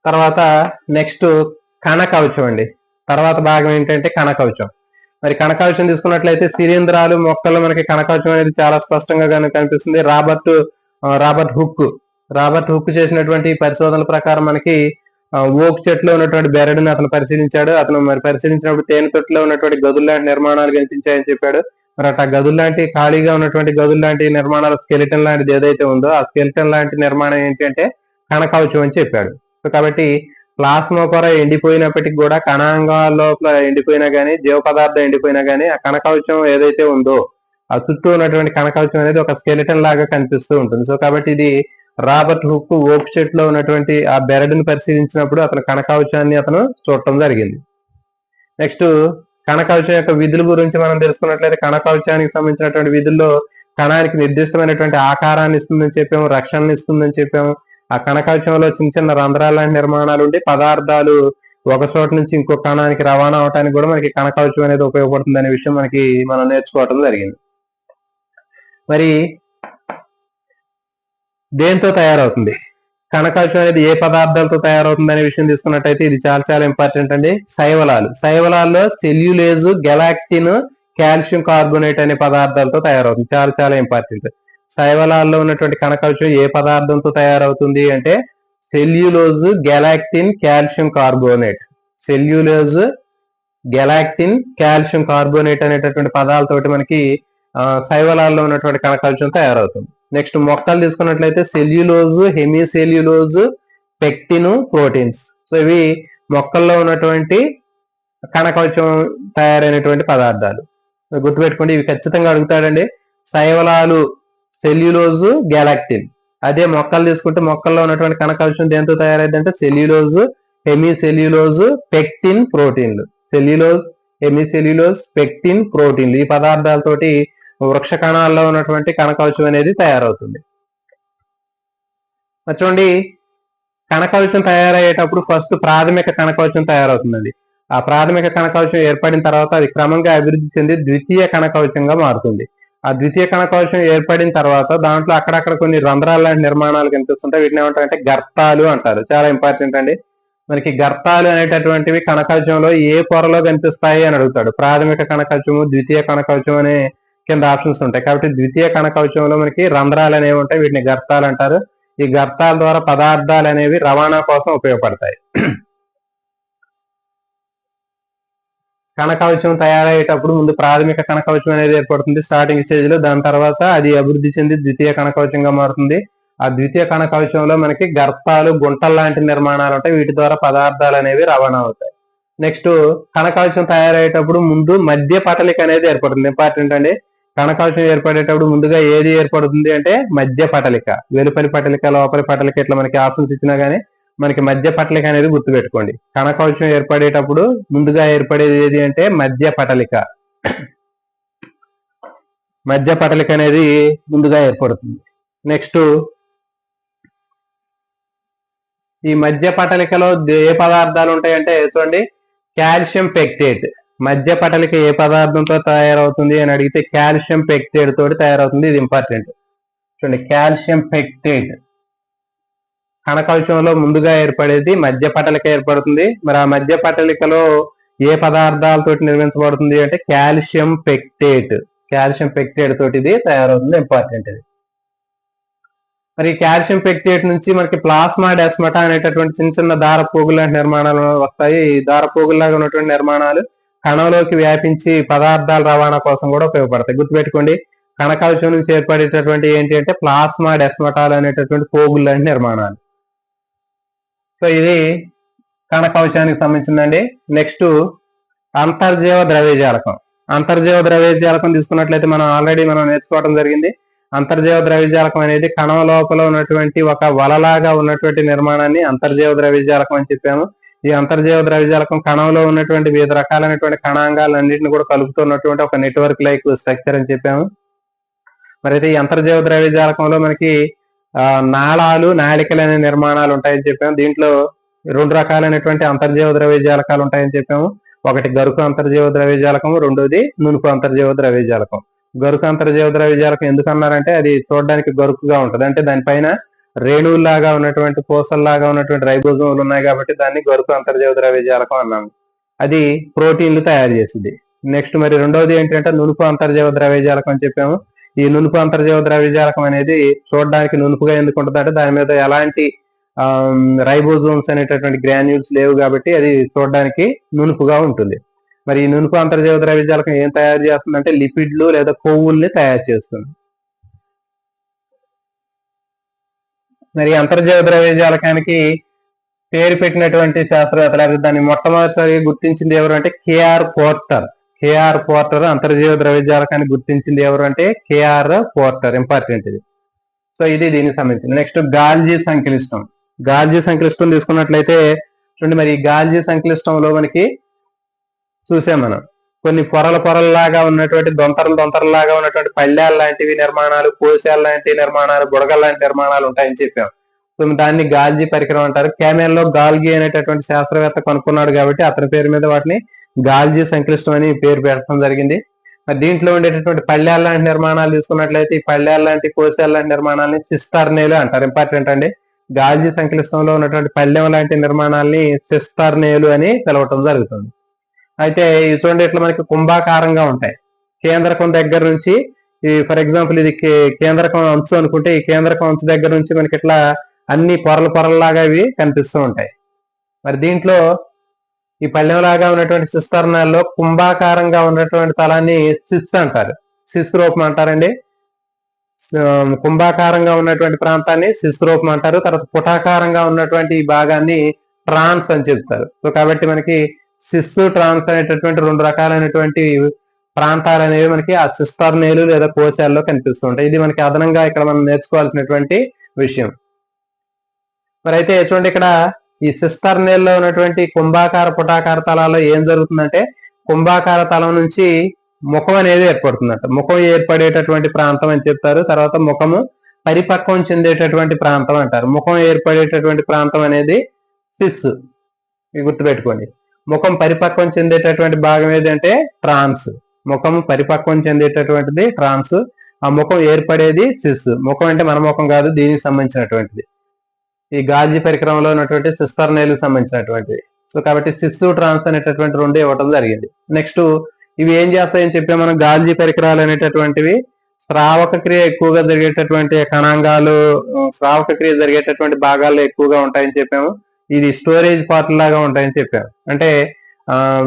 తర్వాత నెక్స్ట్ కణకవచం అండి. తర్వాత భాగం ఏంటంటే కణకవచం. మరి కణకవచం తీసుకున్నట్లయితే శిలీంధ్రాలు, మొక్కలు మనకి కణకవచం అనేది చాలా స్పష్టంగా కనిపిస్తుంది. రాబర్ట్ హుక్ చేసినటువంటి పరిశోధనల ప్రకారం మనకి ఓక్ చెట్లో ఉన్నటువంటి బెరడుని అతను పరిశీలించాడు. అతను మరి పరిశీలించినప్పుడు తేనె తొట్టులో ఉన్నటువంటి గదులు లాంటి నిర్మాణాలు కనిపించాయని చెప్పాడు. మరి అట్లా గదులు లాంటి ఖాళీగా ఉన్నటువంటి గదులు లాంటి నిర్మాణాలు స్కెలిటన్ లాంటిది ఏదైతే ఉందో ఆ స్కెలిటన్ లాంటి నిర్మాణం ఏంటి అంటే కణకవచం అని చెప్పాడు. సో కాబట్టి ప్లాస్మా పొర ఎండిపోయినప్పటికీ కూడా కణాంగాల లోపల ఎండిపోయినా గానీ, జీవ పదార్థం ఎండిపోయినా గానీ ఆ కణకవచం ఏదైతే ఉందో ఆ చుట్టూ ఉన్నటువంటి కణకవచం అనేది ఒక స్కెలిటన్ లాగా కనిపిస్తూ ఉంటుంది. సో కాబట్టి ఇది రాబర్ట్ హుక్ ఓక్ చెట్లో ఉన్నటువంటి ఆ బెరడుని పరిశీలించినప్పుడు అతను కణకవచాన్ని అతను చూడటం జరిగింది. నెక్స్ట్ కణకవచం యొక్క విధుల గురించి మనం తెలుసుకున్నట్లయితే కణకవచానికి సంబంధించినటువంటి విధుల్లో కణానికి నిర్దిష్టమైనటువంటి ఆకారాన్ని ఇస్తుందని చెప్పాము, రక్షణని ఇస్తుందని చెప్పాము. ఆ కణకవచంలో చిన్న చిన్న రంధ్రాల లాంటి నిర్మాణాలు ఉండి పదార్థాలు ఒక చోట నుంచి ఇంకో కణానికి రవాణా అవడానికి కూడా మనకి కణకవచం అనేది ఉపయోగపడుతుంది అనే విషయం మనం నేర్చుకోవటం జరిగింది. మరి దేంతో తయారవుతుంది కణకవచం అనేది, ఏ పదార్థాలతో తయారవుతుంది అనే విషయం తీసుకున్నట్టయితే ఇది చాలా చాలా ఇంపార్టెంట్ అండి. శైవలాల్లో సెల్యులేజ్, గెలాక్టిన్, కాల్షియం కార్బోనేట్ అనే పదార్థాలతో తయారవుతుంది. చాలా చాలా ఇంపార్టెంట్. శైవలాల్లో ఉన్నటువంటి కణకవచం ఏ పదార్థంతో తయారవుతుంది అంటే cellulose, galactin, calcium carbonate. Cellulose, galactin, calcium carbonate అనేటటువంటి పదాలతోటి మనకి శైవలాల్లో ఉన్నటువంటి కణకవచం తయారవుతుంది. నెక్స్ట్ మొక్కలు తీసుకున్నట్లయితే cellulose, hemicellulose, pectin, proteins. So ఇవి మొక్కల్లో ఉన్నటువంటి కణకవచం తయారైనటువంటి పదార్థాలు. గుర్తుపెట్టుకోండి, ఇవి ఖచ్చితంగా అడుగుతాడండి. శైవలాలు సెల్యులోజ్, గెలాక్టిన్. అదే మొక్కలు తీసుకుంటే మొక్కల్లో ఉన్నటువంటి కణకవచం దేంతో తయారైంది అంటే సెల్యులోజ్, హెమిసెల్యులోజ్, పెక్టిన్, ప్రోటీన్లు. సెల్యులోజ్, హెమిసెల్యులోజ్, పెక్టిన్, ప్రోటీన్లు ఈ పదార్థాలతోటి వృక్ష కణాల్లో ఉన్నటువంటి కణకవచం అనేది తయారవుతుంది. చూడండి, కణకవచం తయారయ్యేటప్పుడు ఫస్ట్ ప్రాథమిక కణకవచం తయారవుతుందండి. ఆ ప్రాథమిక కణకవచం ఏర్పడిన తర్వాత అది క్రమంగా అభివృద్ధి చెంది ద్వితీయ కణకవచంగా మారుతుంది. ఆ ద్వితీయ కణకవచం ఏర్పడిన తర్వాత దాంట్లో అక్కడక్కడ కొన్ని రంధ్రాల లాంటి నిర్మాణాలు కనిపిస్తుంటాయి. వీటిని ఏమంటారంటే గర్తాలు అంటారు. చాలా ఇంపార్టెంట్ అండి. మనకి గర్తాలు అనేటటువంటివి కణకవచంలో ఏ పొరలో కనిపిస్తాయి అని అడుగుతాడు. ప్రాథమిక కణకవచము, ద్వితీయ కణకవచం అనే కింద ఆప్షన్స్ ఉంటాయి. కాబట్టి ద్వితీయ కణ కవచంలో మనకి రంధ్రాలు అనేవి ఉంటాయి, వీటిని గర్తాలు అంటారు. ఈ గర్తాల ద్వారా పదార్థాలు అనేవి రవాణా కోసం ఉపయోగపడతాయి. కణ కవచం తయారయ్యేటప్పుడు ముందు ప్రాథమిక కణ కవచం అనేది ఏర్పడుతుంది స్టార్టింగ్ స్టేజ్ లో. దాని తర్వాత అది అభివృద్ధి చెంది ద్వితీయ కణ కవచంగా మారుతుంది. ఆ ద్వితీయ కణ కవచంలో మనకి గర్తాలు, గుంటలు లాంటి నిర్మాణాలు ఉంటాయి, వీటి ద్వారా పదార్థాలు అనేవి రవాణా అవుతాయి. నెక్స్ట్ కణ కవచం తయారయ్యేటప్పుడు ముందు మధ్య పటలిక అనేది ఏర్పడుతుంది. ఇంపార్టెంట్ అండి. కణ కవచం ఏర్పడేటప్పుడు ముందుగా ఏది ఏర్పడుతుంది అంటే మధ్య పటలిక. వెలుపలి పటలిక, లోపలి పటలిక, ఇట్లా మనకి ఆప్షన్స్ ఇచ్చినా గానీ మనకి మధ్య పటలిక అనేది గుర్తుపెట్టుకోండి. కణ కవచం ఏర్పడేటప్పుడు ముందుగా ఏర్పడేది ఏది అంటే మధ్య పటలిక. మధ్య పటలిక అనేది ముందుగా ఏర్పడుతుంది. నెక్స్ట్ ఈ మధ్య పటలికలో ఏ పదార్థాలు ఉంటాయంటే చూడండి, కాల్షియం పెక్టేట్. మధ్య పటలిక ఏ పదార్థంతో తయారవుతుంది అని అడిగితే కాల్షియం పెక్టేట్ తోటి తయారవుతుంది. ఇది ఇంపార్టెంట్. చూడండి, కాల్షియం పెక్టేట్ కణ కవచంలో ముందుగా ఏర్పడేది మధ్య పటలిక ఏర్పడుతుంది. మరి ఆ మధ్య పటలికలో ఏ పదార్థాలతోటి నిర్మించబడుతుంది అంటే కాల్షియం పెక్టేట్. కాల్షియం పెక్టేట్ తోటి ఇది తయారవుతుంది. ఇంపార్టెంట్ ఇది. మరి కాల్షియం పెక్టేట్ నుంచి మనకి ప్లాస్మా డెస్మటా అనేటటువంటి చిన్న చిన్న దారపోగులు లాంటి నిర్మాణాలు వస్తాయి. ఈ దారపోగుల్లాగా ఉన్నటువంటి నిర్మాణాలు కణంలోకి వ్యాపించి పదార్థాల రవాణా కోసం కూడా ఉపయోగపడతాయి. గుర్తుపెట్టుకోండి, కణ కవచం నుంచి ఏర్పడేటటువంటి ఏంటి అంటే ప్లాస్మా డెస్మటాలు అనేటటువంటి పోగులు లాంటి నిర్మాణాలు. సో ఇది కణ కవచానికి సంబంధించిందండి. నెక్స్ట్ అంతర్జీవ ద్రవ్యజాలకం. అంతర్జీవ ద్రవ్యజాలకం తీసుకున్నట్లయితే మనం ఆల్రెడీ నేర్చుకోవడం జరిగింది. అంతర్జీవ ద్రవ్యజాలకం అనేది కణం లోపల ఉన్నటువంటి ఒక వలలాగా ఉన్నటువంటి నిర్మాణాన్ని అంతర్జీవ ద్రవ్యజాలకం అని చెప్పాము. ఈ అంతర్జీవ ద్రవ్యజాలకం కణంలో ఉన్నటువంటి వివిధ రకాలైనటువంటి కణాంగాలన్నింటిని కూడా కలుపుతున్నటువంటి ఒక నెట్వర్క్ లైక్ స్ట్రక్చర్ అని చెప్పాము. మరి అయితే ఈ అంతర్జీవ ద్రవ్యజాలకంలో మనకి నాళాలు, నాళికలు అనే నిర్మాణాలు ఉంటాయని చెప్పాము. దీంట్లో రెండు రకాలైనటువంటి అంతర్జీవ ద్రవ్యజాలకాలు ఉంటాయని చెప్పాము. ఒకటి గరుకు అంతర్జీవ ద్రవ్యజాలకం, రెండోది నునుపు అంతర్జీవ ద్రవ్యజాలకం. గరుకు అంతర్జీవ ద్రవ్యజాలకం ఎందుకు అన్నారంటే అది చూడడానికి గరుకుగా ఉంటది, అంటే దానిపైన రేణువుల్లాగా ఉన్నటువంటి, పూసల్లాగా ఉన్నటువంటి రైబోజోములు ఉన్నాయి కాబట్టి దాన్ని గరుకు అంతర్జీవ ద్రవ్యజాలకం అన్నాము. అది ప్రోటీన్లు తయారు చేసింది. నెక్స్ట్ మరి రెండవది ఏంటంటే నునుపు అంతర్జీవ ద్రవ్యజాలకం అని చెప్పాము. ఈ నునుపు అంతర్జీవ ద్రవ్యజాలకం అనేది చూడడానికి నునుపుగా ఎందుకు ఉంటుంది అంటే దాని మీద ఎలాంటి రైబోజోమ్స్ అనేటటువంటి గ్రాన్యూల్స్ లేవు కాబట్టి అది చూడడానికి నునుపుగా ఉంటుంది. మరి ఈ నునుపు అంతర్జీవ ద్రవ్యజాలకం ఏం తయారు చేస్తుందంటే లిపిడ్లు లేదా కొవ్వుల్ని తయారు చేస్తుంది. మరి అంతర్జీవ ద్రవ్యజాలకానికి పేరు పెట్టినటువంటి శాస్త్రవేత్త లేకపోతే దాన్ని మొట్టమొదటిసారి గుర్తించింది ఎవరు అంటే కేఆర్ పోర్టర్. కేఆర్ పోర్టర్ అంతర్జీవ ద్రవ్యజాలకాన్ని గుర్తించింది ఎవరు అంటే కేఆర్ పోర్టర్. ఇంపార్టెంట్ ఇది. సో ఇది దీనికి సంబంధించింది. నెక్స్ట్ గాల్జీ సంక్లిష్టం. గాల్జీ సంక్లిష్టం తీసుకున్నట్లయితే చూడండి, మరి ఈ గాల్జీ సంక్లిష్టంలో మనకి చూసాం మనం కొన్ని పొరలలాగా ఉన్నటువంటి దొంతరలాగా ఉన్నటువంటి పళ్ళాల లాంటివి నిర్మాణాలు, కోశాల లాంటి నిర్మాణాలు, బుడగల లాంటి నిర్మాణాలు ఉంటాయని చెప్పాం. సో దాన్ని గాల్జీ పరికరం అంటారు. కెమెల్లో గాల్జీ అనేటటువంటి శాస్త్రవేత్త కనుక్కున్నాడు కాబట్టి అతని పేరు మీద వాటిని గాల్జీ సంక్లిష్టం అని పేరు పెట్టడం జరిగింది. మరి దీంట్లో ఉండేటటువంటి పళ్ళాల లాంటి నిర్మాణాలు తీసుకున్నట్లయితే ఈ పళ్ళాల లాంటి, కోశాల లాంటి నిర్మాణాలని సిస్టర్నేలు అంటారు. ఇంపార్టెంట్ అండి. గాల్జీ సంక్లిష్టంలో ఉన్నటువంటి పళ్ళెం లాంటి నిర్మాణాలని సిస్టర్నేలు అని పిలవటం జరుగుతుంది. అయితే ఇవి చూడండి ఇట్లా మనకి కుంభాకారంగా ఉంటాయి. కేంద్రకం దగ్గర నుంచి ఫర్ ఎగ్జాంపుల్ ఇది కేంద్రకం అంచు అనుకుంటే ఈ కేంద్రకం అంచు దగ్గర నుంచి మనకి ఇట్లా అన్ని పొరలలాగా ఇవి కనిపిస్తూ ఉంటాయి. మరి దీంట్లో ఈ పళ్ళెంలాగా ఉన్నటువంటి సిస్టర్నాల్లో కుంభాకారంగా ఉన్నటువంటి తలాన్ని సిస్ అంటారు. సిస్ రూపం అంటారండి. కుంభాకారంగా ఉన్నటువంటి ప్రాంతాన్ని సిస్ రూపం అంటారు. తర్వాత పుటాకారంగా ఉన్నటువంటి ఈ భాగాన్ని ట్రాన్స్ అని చెప్తారు. సో కాబట్టి మనకి సిస్, ట్రాన్స్ అనేటటువంటి రెండు రకాలైనటువంటి ప్రాంతాలు అనేవి మనకి ఆ సిస్టర్నేలు లేదా కోశాల్లో కనిపిస్తూ ఉంటాయి. ఇది మనకి అదనంగా ఇక్కడ మనం నేర్చుకోవాల్సినటువంటి విషయం. మరి అయితే చూడండి ఇక్కడ ఈ సిస్టర్నేల్లో ఉన్నటువంటి కుంభాకార, పుటాకార తలాల్లో ఏం జరుగుతుందంటే కుంభాకార తలం నుంచి ముఖం అనేది ఏర్పడుతుందంట. ముఖం ఏర్పడేటటువంటి ప్రాంతం అని చెప్తారు. తర్వాత ముఖము పరిపక్వం చెందేటటువంటి ప్రాంతం అంటారు. ముఖం ఏర్పడేటటువంటి ప్రాంతం అనేది సిస్. గుర్తుపెట్టుకోండి, ముఖం పరిపక్వం చెందేటటువంటి భాగం ఏదంటే ట్రాన్స్. ముఖం పరిపక్వం చెందేటటువంటిది ట్రాన్స్. ఆ ముఖం ఏర్పడేది సిస్. ముఖం అంటే మన ముఖం కాదు, దీనికి సంబంధించినటువంటిది. ఈ గాల్జీ పరికరంలో ఉన్నటువంటి సిస్టర్నేలకు సంబంధించినటువంటిది. సో కాబట్టి సిస్, ట్రాన్స్ అనేటటువంటి రెండు ఇవ్వటం జరిగింది. నెక్స్ట్ ఇవి ఏం చేస్తాయని చెప్పి మనం గాల్జీ పరికరాలు అనేటటువంటివి స్రావక క్రియ ఎక్కువగా జరిగేటటువంటి కణాంగాలు, స్రావక క్రియ జరిగేటటువంటి భాగాల్లో ఎక్కువగా ఉంటాయని చెప్పాము. ఇది స్టోరేజ్ పార్ట్ లాగా ఉంటాయని చెప్పాము. అంటే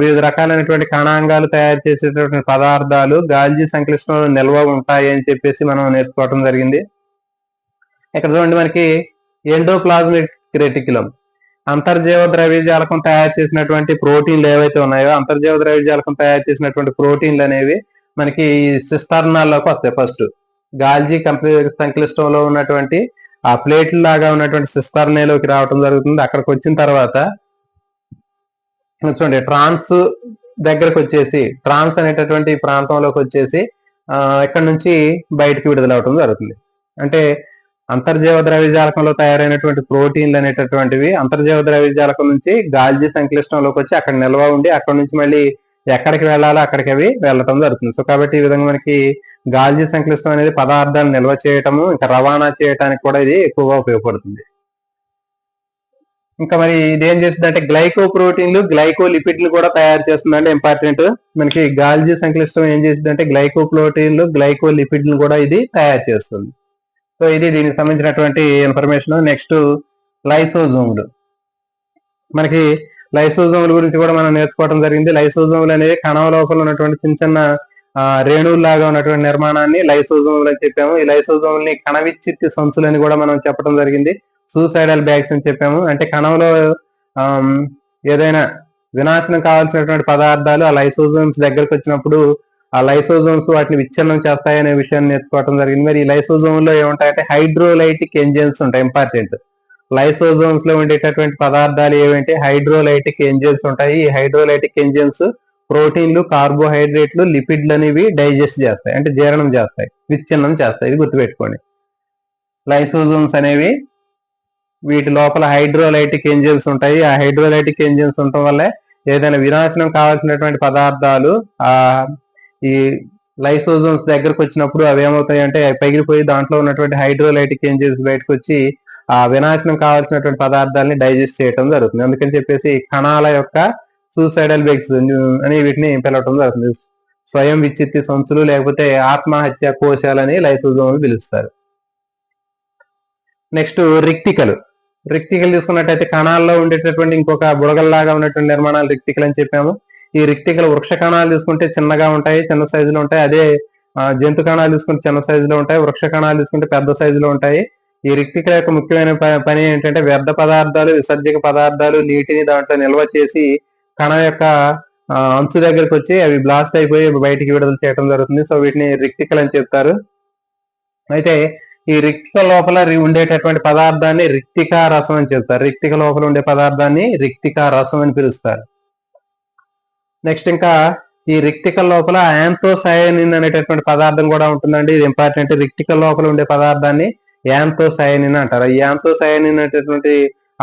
వివిధ రకాలైనటువంటి కణాంగాలు తయారు చేసేటటువంటి పదార్థాలు గాల్జీ సంక్లిష్టంలో నిల్వ ఉంటాయి అని చెప్పేసి మనం నేర్చుకోవడం జరిగింది. ఇక్కడ చూడండి, మనకి ఎండోప్లాజ్మిక్ రెటిక్యులం, అంతర్జీవ ద్రవ్యజాలకం తయారు చేసినటువంటి ప్రోటీన్లు ఏవైతే ఉన్నాయో, అంతర్జీవ ద్రవ్యజాలకం తయారు చేసినటువంటి ప్రోటీన్లు అనేవి మనకి సిస్టర్నాల్లోకి వస్తాయి. ఫస్ట్ గాల్జీ సంక్లిష్టంలో ఉన్నటువంటి ఆ ప్లేట్ల లాగా ఉన్నటువంటి సిస్టర్నేలోకి రావడం జరుగుతుంది. అక్కడికి వచ్చిన తర్వాత చూడండి, ట్రాన్స్ దగ్గరకు వచ్చేసి, ట్రాన్స్ అనేటటువంటి ప్రాంతంలోకి వచ్చేసి ఇక్కడ నుంచి బయటికి విడుదలవటం జరుగుతుంది. అంటే అంతర్జీవ ద్రవ్యజాలకంలో తయారైనటువంటి ప్రోటీన్లు అనేటటువంటివి అంతర్జీవ ద్రవ్యజాలకం నుంచి గాల్జీ సంక్లిష్టంలోకి వచ్చి అక్కడ నిల్వ ఉండి అక్కడ నుంచి మళ్ళీ ఎక్కడికి వెళ్ళాలో అక్కడికి అవి వెళ్ళటం జరుగుతుంది. సో కాబట్టి ఈ విధంగా మనకి గాల్జీ సంక్లిష్టం అనేది పదార్థాలు నిల్వ చేయటము, ఇంకా రవాణా చేయడానికి కూడా ఇది ఎక్కువగా ఉపయోగపడుతుంది. ఇంకా మరి ఇదేం చేస్తుంది అంటే గ్లైకో ప్రోటీన్లు, గ్లైకో లిపిడ్లు కూడా తయారు చేస్తుంది. అంటే ఇంపార్టెంట్, మనకి గాల్జీ సంక్లిష్టం ఏం చేస్తుంది అంటే గ్లైకో ప్రోటీన్లు, గ్లైకో లిపిడ్లు కూడా ఇది తయారు చేస్తుంది. సో ఇది దీనికి సంబంధించినటువంటి ఇన్ఫర్మేషన్. నెక్స్ట్ లైసోజోములు, మనకి లైసోజోముల గురించి కూడా మనం నేర్చుకోవడం జరిగింది. లైసోజోములు అనేవి కణం లోపల ఉన్నటువంటి చిన్న చిన్న రేణువులాగా ఉన్నటువంటి నిర్మాణాన్ని లైసోజోములు అని చెప్పాము. ఈ లైసోజోముల్ని కణ విచ్చిత్తి సంచులని కూడా మనం చెప్పడం జరిగింది. సూసైడల్ బ్యాగ్స్ అని చెప్పాము. అంటే కణంలో ఏదైనా వినాశనం కావాల్సినటువంటి పదార్థాలు ఆ లైసోజోమ్స్ దగ్గరకు వచ్చినప్పుడు ఆ లైసోజోమ్స్ వాటిని విచ్ఛిన్నం చేస్తాయనే విషయాన్ని నేర్చుకోవడం జరిగింది. మరి ఈ లైసోజోమ్ లో ఏముంటాయంటే హైడ్రోలైటిక్ ఎంజైమ్స్ ఉంటాయి. ఇంపార్టెంట్, లైసోజోమ్స్ లో ఉండేటటువంటి పదార్థాలు ఏవంటే హైడ్రోలైటిక్ ఎంజైమ్స్ ఉంటాయి. ఈ హైడ్రోలైటిక్ ఎంజైమ్స్ ప్రోటీన్లు, కార్బోహైడ్రేట్లు, లిపిడ్లు అనేవి డైజెస్ట్ చేస్తాయి, అంటే జీర్ణం చేస్తాయి, విచ్ఛిన్నం చేస్తాయి. ఇది గుర్తుపెట్టుకోండి. లైసోజోమ్స్ అనేవి వీటి లోపల హైడ్రోలైటిక్ ఎంజైమ్స్ ఉంటాయి. ఆ హైడ్రోలైటిక్ ఎంజైమ్స్ ఉండటం వల్ల ఏదైనా వినాశనం కావాల్సినటువంటి పదార్థాలు ఈ లైసోజోమ్స్ దగ్గరకు వచ్చినప్పుడు అవి ఏమవుతాయి అంటే పగిలిపోయి దాంట్లో ఉన్నటువంటి హైడ్రోలైటిక్ ఎంజైమ్స్ బయటకు వచ్చి ఆ వినాశనం కావాల్సినటువంటి పదార్థాలని డైజెస్ట్ చేయడం జరుగుతుంది. అందుకని చెప్పేసి కణాల యొక్క సూసైడల్ బెగ్స్ అని వీటిని పిలవటం జరుగుతుంది. స్వయం విచ్చిత్తి సంచులు లేకపోతే ఆత్మహత్య కోశాలని లైసోజోములు పిలుస్తారు. నెక్స్ట్ రిక్తికలు. రిక్తికలు తీసుకున్నట్టయితే కణాల్లో ఉండేటటువంటి ఇంకొక బుడగల్లాగా ఉన్నటువంటి నిర్మాణాలు రిక్తికలు అని చెప్పాము. ఈ రిక్తికలు వృక్ష కణాలు తీసుకుంటే చిన్నగా ఉంటాయి, చిన్న సైజులో ఉంటాయి. అదే జంతు కణాలు తీసుకుంటే చిన్న సైజులో ఉంటాయి, వృక్ష కణాలు తీసుకుంటే పెద్ద సైజులో ఉంటాయి. ఈ రిక్తికల యొక్క ముఖ్యమైన పని ఏంటంటే వ్యర్థ పదార్థాలు, విసర్జక పదార్థాలు, నీటిని దాంట్లో నిల్వ చేసి కణం యొక్క అంచు దగ్గరకు వచ్చి అవి బ్లాస్ట్ అయిపోయి బయటికి విడుదల చేయడం జరుగుతుంది. సో వీటిని రిక్తికలు అని చెప్తారు. అయితే ఈ రిక్తిక లోపల ఉండేటటువంటి పదార్థాన్ని రిక్తికా రసం అని చెప్తారు. రిక్తిక లోపల ఉండే పదార్థాన్ని రిక్తికా రసం అని పిలుస్తారు. నెక్స్ట్ ఇంకా ఈ రిక్తిక లోపల యాంథోసయానిన్ అనేటటువంటి పదార్థం కూడా ఉంటుందండి. ఇది ఇంపార్టెంట్. రిక్తిక లోపల ఉండే పదార్థాన్ని యాంథోసయానిన్ అంటారు. ఈ యాంథోసయానిన్ అనేటటువంటి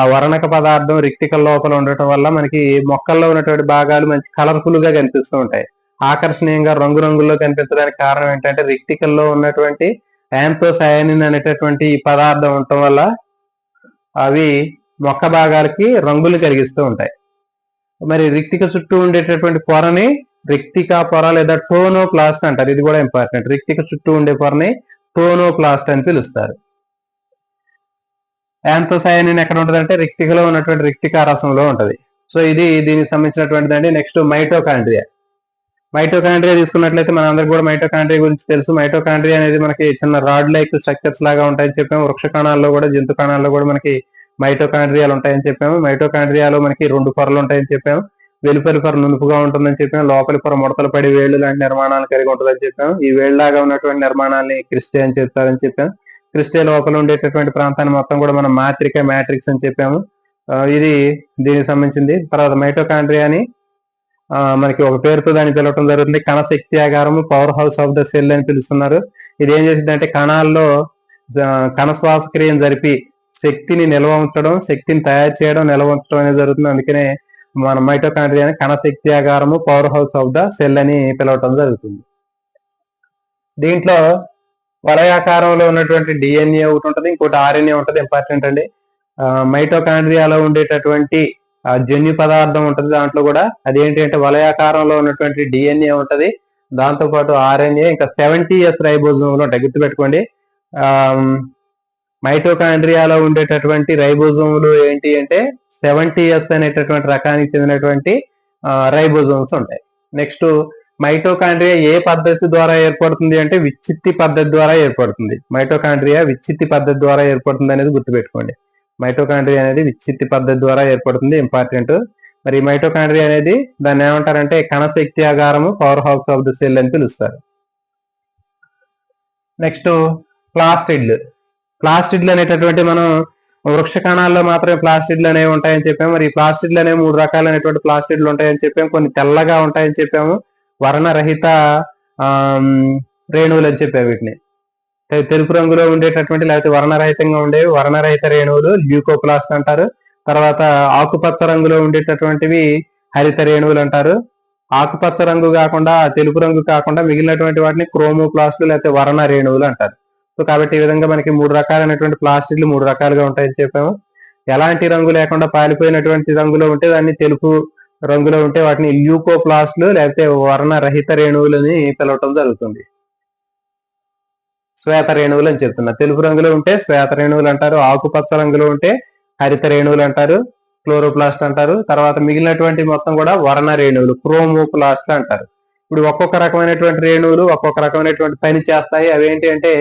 ఆ వర్ణక పదార్థం రిక్తిక లోపల ఉండటం వల్ల మనకి మొక్కల్లో ఉన్నటువంటి భాగాలు మంచి కలర్ఫుల్ గా కనిపిస్తూ ఉంటాయి, ఆకర్షణీయంగా రంగురంగుల్లో కనిపించడానికి కారణం ఏంటంటే రిక్తికల్లో ఉన్నటువంటి యాంథోసయానిన్ అనేటటువంటి ఈ పదార్థం ఉండటం వల్ల అవి మొక్క భాగాలకి రంగులు కలిగిస్తూ ఉంటాయి. మరి రిక్తిక చుట్టూ ఉండేటటువంటి పొరని రిక్తికా పొర లేదా టోనోప్లాస్ట్ అంటారు. ఇది కూడా ఇంపార్టెంట్. రిక్తిక చుట్టూ ఉండే పొరని టోనోప్లాస్ట్ అని పిలుస్తారు. యాంథోసయానిన్ ఎక్కడ ఉంటుంది అంటే రిక్తికలో ఉన్నటువంటి రిక్తికా రసంలో ఉంటది. సో ఇది దీనికి సంబంధించినటువంటిది అండి. Next mitochondria. మైటోకాండ్రియా తీసుకున్నట్లయితే మన అందరికి కూడా మైటోకాండ్రియా గురించి తెలుసు. మైటోకాండ్రియా అనేది మనకి చిన్న రాడ్ లైక్ స్ట్రక్చర్స్ లాగా ఉంటాయని చెప్పాము. వృక్ష కణాల్లో కూడా, జంతు కణాల్లో కూడా మనకి మైటోకాండ్రియాలు ఉంటాయని చెప్పాము. మైటోకాండ్రియాలో మనకి 2 పొరలు ఉంటాయని చెప్పాము. వెలుపలి పొర నునుపుగా ఉంటుందని చెప్పాము. లోపలి పొర ముడతలు పడి వేళ్లు లాంటి నిర్మాణాలు కలిగి ఉంటుందని చెప్పాము. ఈ వేళ్లాగా ఉన్నటువంటి నిర్మాణాన్ని క్రిస్టే అని చెప్తారని చెప్పాము. క్రిస్టే లోపల ఉండేటటువంటి ప్రాంతాన్ని మొత్తం కూడా మనం మ్యాట్రిక్స్ అని చెప్పాము. ఇది దీనికి సంబంధించింది. తర్వాత మైటోకాండ్రియాని మనకి ఒక పేరుతో దాన్ని పిలవటం జరుగుతుంది. కణశక్తి ఆగారము, power house of the cell అని పిలుస్తున్నారు. ఇది ఏం చేసింది అంటే కణాల్లో కణ శ్వాసక్రియను జరిపి శక్తిని నిల్వ ఉంచడం, శక్తిని తయారు చేయడం, నిల్వ ఉంచడం అనేది జరుగుతుంది. అందుకనే మన మైటోకాండ్రియాని కణశక్తి ఆగారము, power house of the cell అని పిలవటం జరుగుతుంది. దీంట్లో వలయాకారంలో ఉన్నటువంటి డిఎన్ఏ ఒకటి ఉంటుంది, ఇంకోటి ఆర్ఎన్ఏ ఉంటుంది. ఇంపార్టెంట్ అండి. మైటోకాండ్రియాలో ఉండేటటువంటి జన్యు పదార్థం ఉంటుంది దాంట్లో కూడా. అదేంటి అంటే వలయాకారంలో ఉన్నటువంటి డిఎన్ఏ ఉంటది, దాంతో పాటు ఆర్ఎన్ఏ, ఇంకా 70s రైబోజోములు ఉంటాయి, గుర్తుపెట్టుకోండి. మైటోకాండ్రియాలో ఉండేటటువంటి రైబోజోములు ఏంటి అంటే 70s అనేటటువంటి రకానికి చెందినటువంటి రైబోజోమ్స్ ఉంటాయి. నెక్స్ట్ మైటోకాండ్రియా ఏ పద్ధతి ద్వారా ఏర్పడుతుంది అంటే విచ్చిత్తి పద్ధతి ద్వారా ఏర్పడుతుంది. మైటోకాండ్రియా విచ్చిత్తి పద్ధతి ద్వారా ఏర్పడుతుంది అనేది గుర్తుపెట్టుకోండి. మైటోకాండ్రియా అనేది విచ్చిత్తి పద్ధతి ద్వారా ఏర్పడుతుంది, ఇంపార్టెంట్. మరి మైటోకాండ్రియా అనేది దాన్ని ఏమంటారంటే కణశక్తి ఆగారము, power house of the cell అని పిలుస్తారు. నెక్స్ట్ ప్లాస్టిడ్లు అనేటటువంటి మనం వృక్ష కణాల్లో మాత్రమే ప్లాస్టిడ్లు అనేవి ఉంటాయని చెప్పాము. మరి ఈ ప్లాస్టిడ్లు అనేవి 3 రకాలైనటువంటి ప్లాస్టిడ్లు ఉంటాయని చెప్పాము. కొన్ని తెల్లగా ఉంటాయని చెప్పాము, వర్ణరహిత రేణువులు అని చెప్పాము. వీటిని తెలుపు రంగులో ఉండేటటువంటి లేకపోతే వర్ణరహితంగా ఉండేవి వర్ణరహిత రేణువులు ల్యూకోప్లాస్ట్ అంటారు. తర్వాత ఆకుపచ్చ రంగులో ఉండేటటువంటివి హరిత రేణువులు అంటారు. ఆకుపచ్చ రంగు కాకుండా తెలుపు రంగు కాకుండా మిగిలినటువంటి వాటిని క్రోమోప్లాస్ట్లు లేకపోతే వర్ణ రేణువులు అంటారు. సో కాబట్టి ఈ విధంగా మనకి 3 రకాలైనటువంటి ప్లాస్టిడ్లు 3 రకాలుగా ఉంటాయని చెప్పాము. ఎలాంటి రంగు లేకుండా పాలిపోయినటువంటి రంగులో ఉంటే దాన్ని తెలుపు రంగులో ఉంటే వాటిని ల్యూకోప్లాస్ట్లు లేకపోతే వర్ణరహిత రేణువులని పిలవటం జరుగుతుంది. శ్వేత రేణువులు అని చెప్తున్నా. తెలుపు రంగులో ఉంటే శ్వేత రేణువులు అంటారు, ఆకుపచ్చ రంగులో ఉంటే హరిత రేణువులు అంటారు, క్లోరోప్లాస్ట్ అంటారు. తర్వాత మిగిలినటువంటి మొత్తం కూడా వర్ణ రేణువులు, క్రోమోప్లాస్ట్ అంటారు. ఇప్పుడు ఒక్కొక్క రకమైనటువంటి రేణువులు ఒక్కొక్క రకమైనటువంటి పని చేస్తాయి. అవేంటి అంటే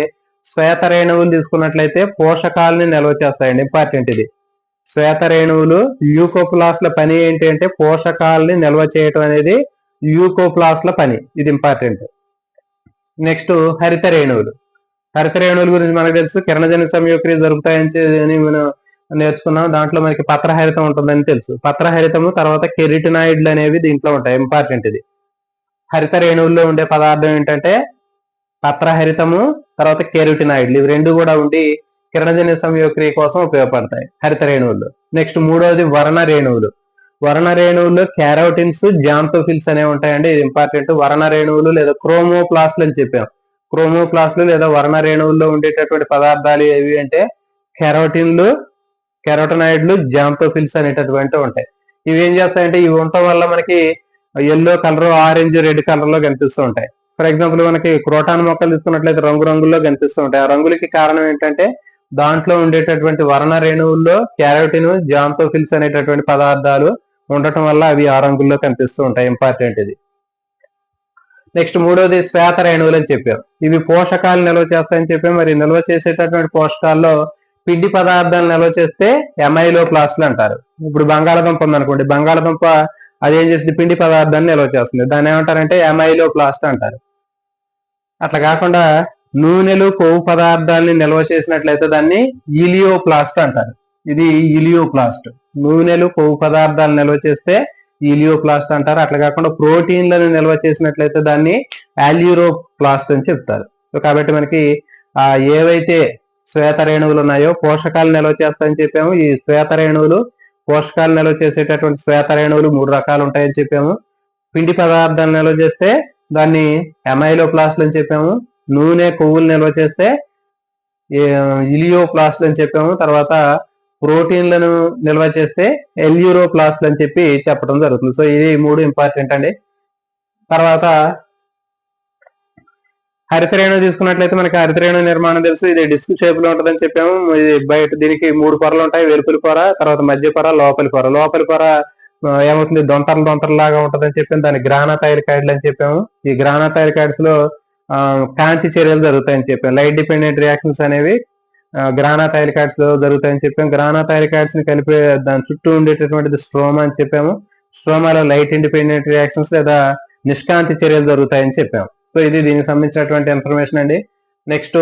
శ్వేత రేణువులు తీసుకున్నట్లయితే పోషకాలని నిల్వ చేస్తాయండి, ఇంపార్టెంట్ ఇది. శ్వేత రేణువులు ల్యూకోప్లాస్ట్ల పని ఏంటి అంటే పోషకాలని నిల్వ చేయటం అనేది ల్యూకోప్లాస్ట్ల పని, ఇది ఇంపార్టెంట్. నెక్స్ట్ హరిత రేణువుల గురించి మనకు తెలుసు, కిరణజన్య సంయోక్రియ జరుగుతాయని మనం నేర్చుకున్నాం. దాంట్లో మనకి పత్రహరితం ఉంటుందని తెలుసు. పత్రహరితము తర్వాత కెరిటినాయిడ్లు అనేవి దీంట్లో ఉంటాయి, ఇంపార్టెంట్ ఇది. హరిత రేణువుల్లో ఉండే పదార్థం ఏంటంటే పత్రహరితము తర్వాత కెరిటినాయిడ్లు, ఇవి 2 కూడా ఉండి కిరణజన్య సంయోక్రియ కోసం ఉపయోగపడతాయి హరిత రేణువుల్లో. నెక్స్ట్ 3వది వర్ణ రేణువుల్లో క్యారోటిన్స్, జాంతోఫిల్స్ అనేవి ఉంటాయండి, ఇది ఇంపార్టెంట్. వర్ణ రేణువులు లేదా క్రోమోప్లాస్ట్లు అని చెప్పాం. క్రోమోప్లాస్ట్లు లేదా వర్ణ రేణువుల్లో ఉండేటటువంటి పదార్థాలు ఏవి అంటే కెరోటిన్లు, కెరోటనాయిడ్లు, జాంతోఫిల్స్ అనేటటువంటి ఉంటాయి. ఇవి ఏం చేస్తాయంటే ఇవి ఉండటం వల్ల మనకి yellow colour, orange, red colour లో కనిపిస్తూ ఉంటాయి. ఫర్ ఎగ్జాంపుల్ మనకి క్రోటాన్ మొక్కలు తీసుకున్నట్లయితే రంగురంగుల్లో కనిపిస్తూ ఉంటాయి. ఆ రంగులకి కారణం ఏంటంటే దాంట్లో ఉండేటటువంటి వర్ణ రేణువుల్లో క్యారోటిన్, జాంతోఫిల్స్ అనేటటువంటి పదార్థాలు ఉండటం వల్ల అవి ఆ రంగుల్లో కనిపిస్తూ ఉంటాయి, ఇంపార్టెంట్ ఇది. నెక్స్ట్ 3వది శ్వేత రేణువులు అని చెప్పాం. ఇవి పోషకాలు నిల్వ చేస్తాయని చెప్పాం. మరి నిల్వ చేసేటటువంటి పోషకాల్లో పిండి పదార్థాలు నిల్వ చేస్తే ఎమైలోప్లాస్ట్లు అంటారు. ఇప్పుడు బంగాళదుంప ఉందనుకోండి, బంగాళదుంప అదేం చేస్తుంది, పిండి పదార్థాన్ని నిల్వ చేస్తుంది, దాన్ని ఏమంటారంటే ఎమైలోప్లాస్ట్ అంటారు. అట్లా కాకుండా నూనెలు, కొవ్వు పదార్థాలని నిల్వ చేసినట్లయితే దాన్ని ఈలియోప్లాస్ట్ అంటారు. ఇది ఈలియోప్లాస్ట్. నూనెలు, కొవ్వు పదార్థాలు నిల్వ చేస్తే ఈలియోప్లాస్ట్ అంటారు. అట్లా కాకుండా ప్రోటీన్లను నిల్వ చేసినట్లయితే దాన్ని ఆల్యూరోప్లాస్ట్ అని చెప్తారు. సో కాబట్టి మనకి ఏవైతే శ్వేత రేణువులు ఉన్నాయో పోషకాలు నిల్వ చేస్తాయని చెప్పాము. ఈ శ్వేత రేణువులు పోషకాలు నిల్వ చేసేటటువంటి శ్వేత రేణువులు 3 రకాలు ఉంటాయని చెప్పాము. పిండి పదార్థాలు నిల్వ చేస్తే దాన్ని ఎమైలోప్లాస్ట్లు అని చెప్పాము. నూనె, కొవ్వులు నిల్వ చేస్తే ఇలియోప్లాస్ట్లు అని చెప్పాము. తర్వాత ప్రోటీన్లను నిల్వ చేస్తే ఎల్యూరోప్లాస్ట్లు అని చెప్పడం జరుగుతుంది. సో ఇది 3 ఇంపార్టెంట్ అండి. తర్వాత హరిత రేణువు తీసుకున్నట్లయితే మనకి హరిత రేణువు నిర్మాణం తెలుసు, ఇది డిస్క్ షేప్ లో ఉంటుందని చెప్పాము. ఇది బయట దీనికి 3 పొరలు ఉంటాయి, వెలుపలి పొర, తర్వాత మధ్య పొర, లోపలి పొర. లోపలి పొర ఏమవుతుంది, దొంతరలాగా ఉంటుందని చెప్పాము, దాన్ని గ్రానాథైలికాయిడ్లు అని చెప్పాము. ఈ గ్రానాథైలికాయిడ్స్ లో కాంతి చర్యలు జరుగుతాయని చెప్పాము. లైట్ డిపెండెంట్ రియాక్షన్స్ అనేవి గ్రానాథైలికాయిడ్స్ లో జరుగుతాయని చెప్పాము. గ్రానాథైలికాయిడ్స్ ని కలిపే దాని చుట్టూ ఉండేటటువంటిది స్ట్రోమా అని చెప్పాము. స్ట్రోమాలో లైట్ ఇండిపెండెంట్ రియాక్షన్స్ లేదా నిష్కాంతి చర్యలు జరుగుతాయని చెప్పాము. సో ఇది దీనికి సంబంధించినటువంటి ఇన్ఫర్మేషన్ అండి. నెక్స్ట్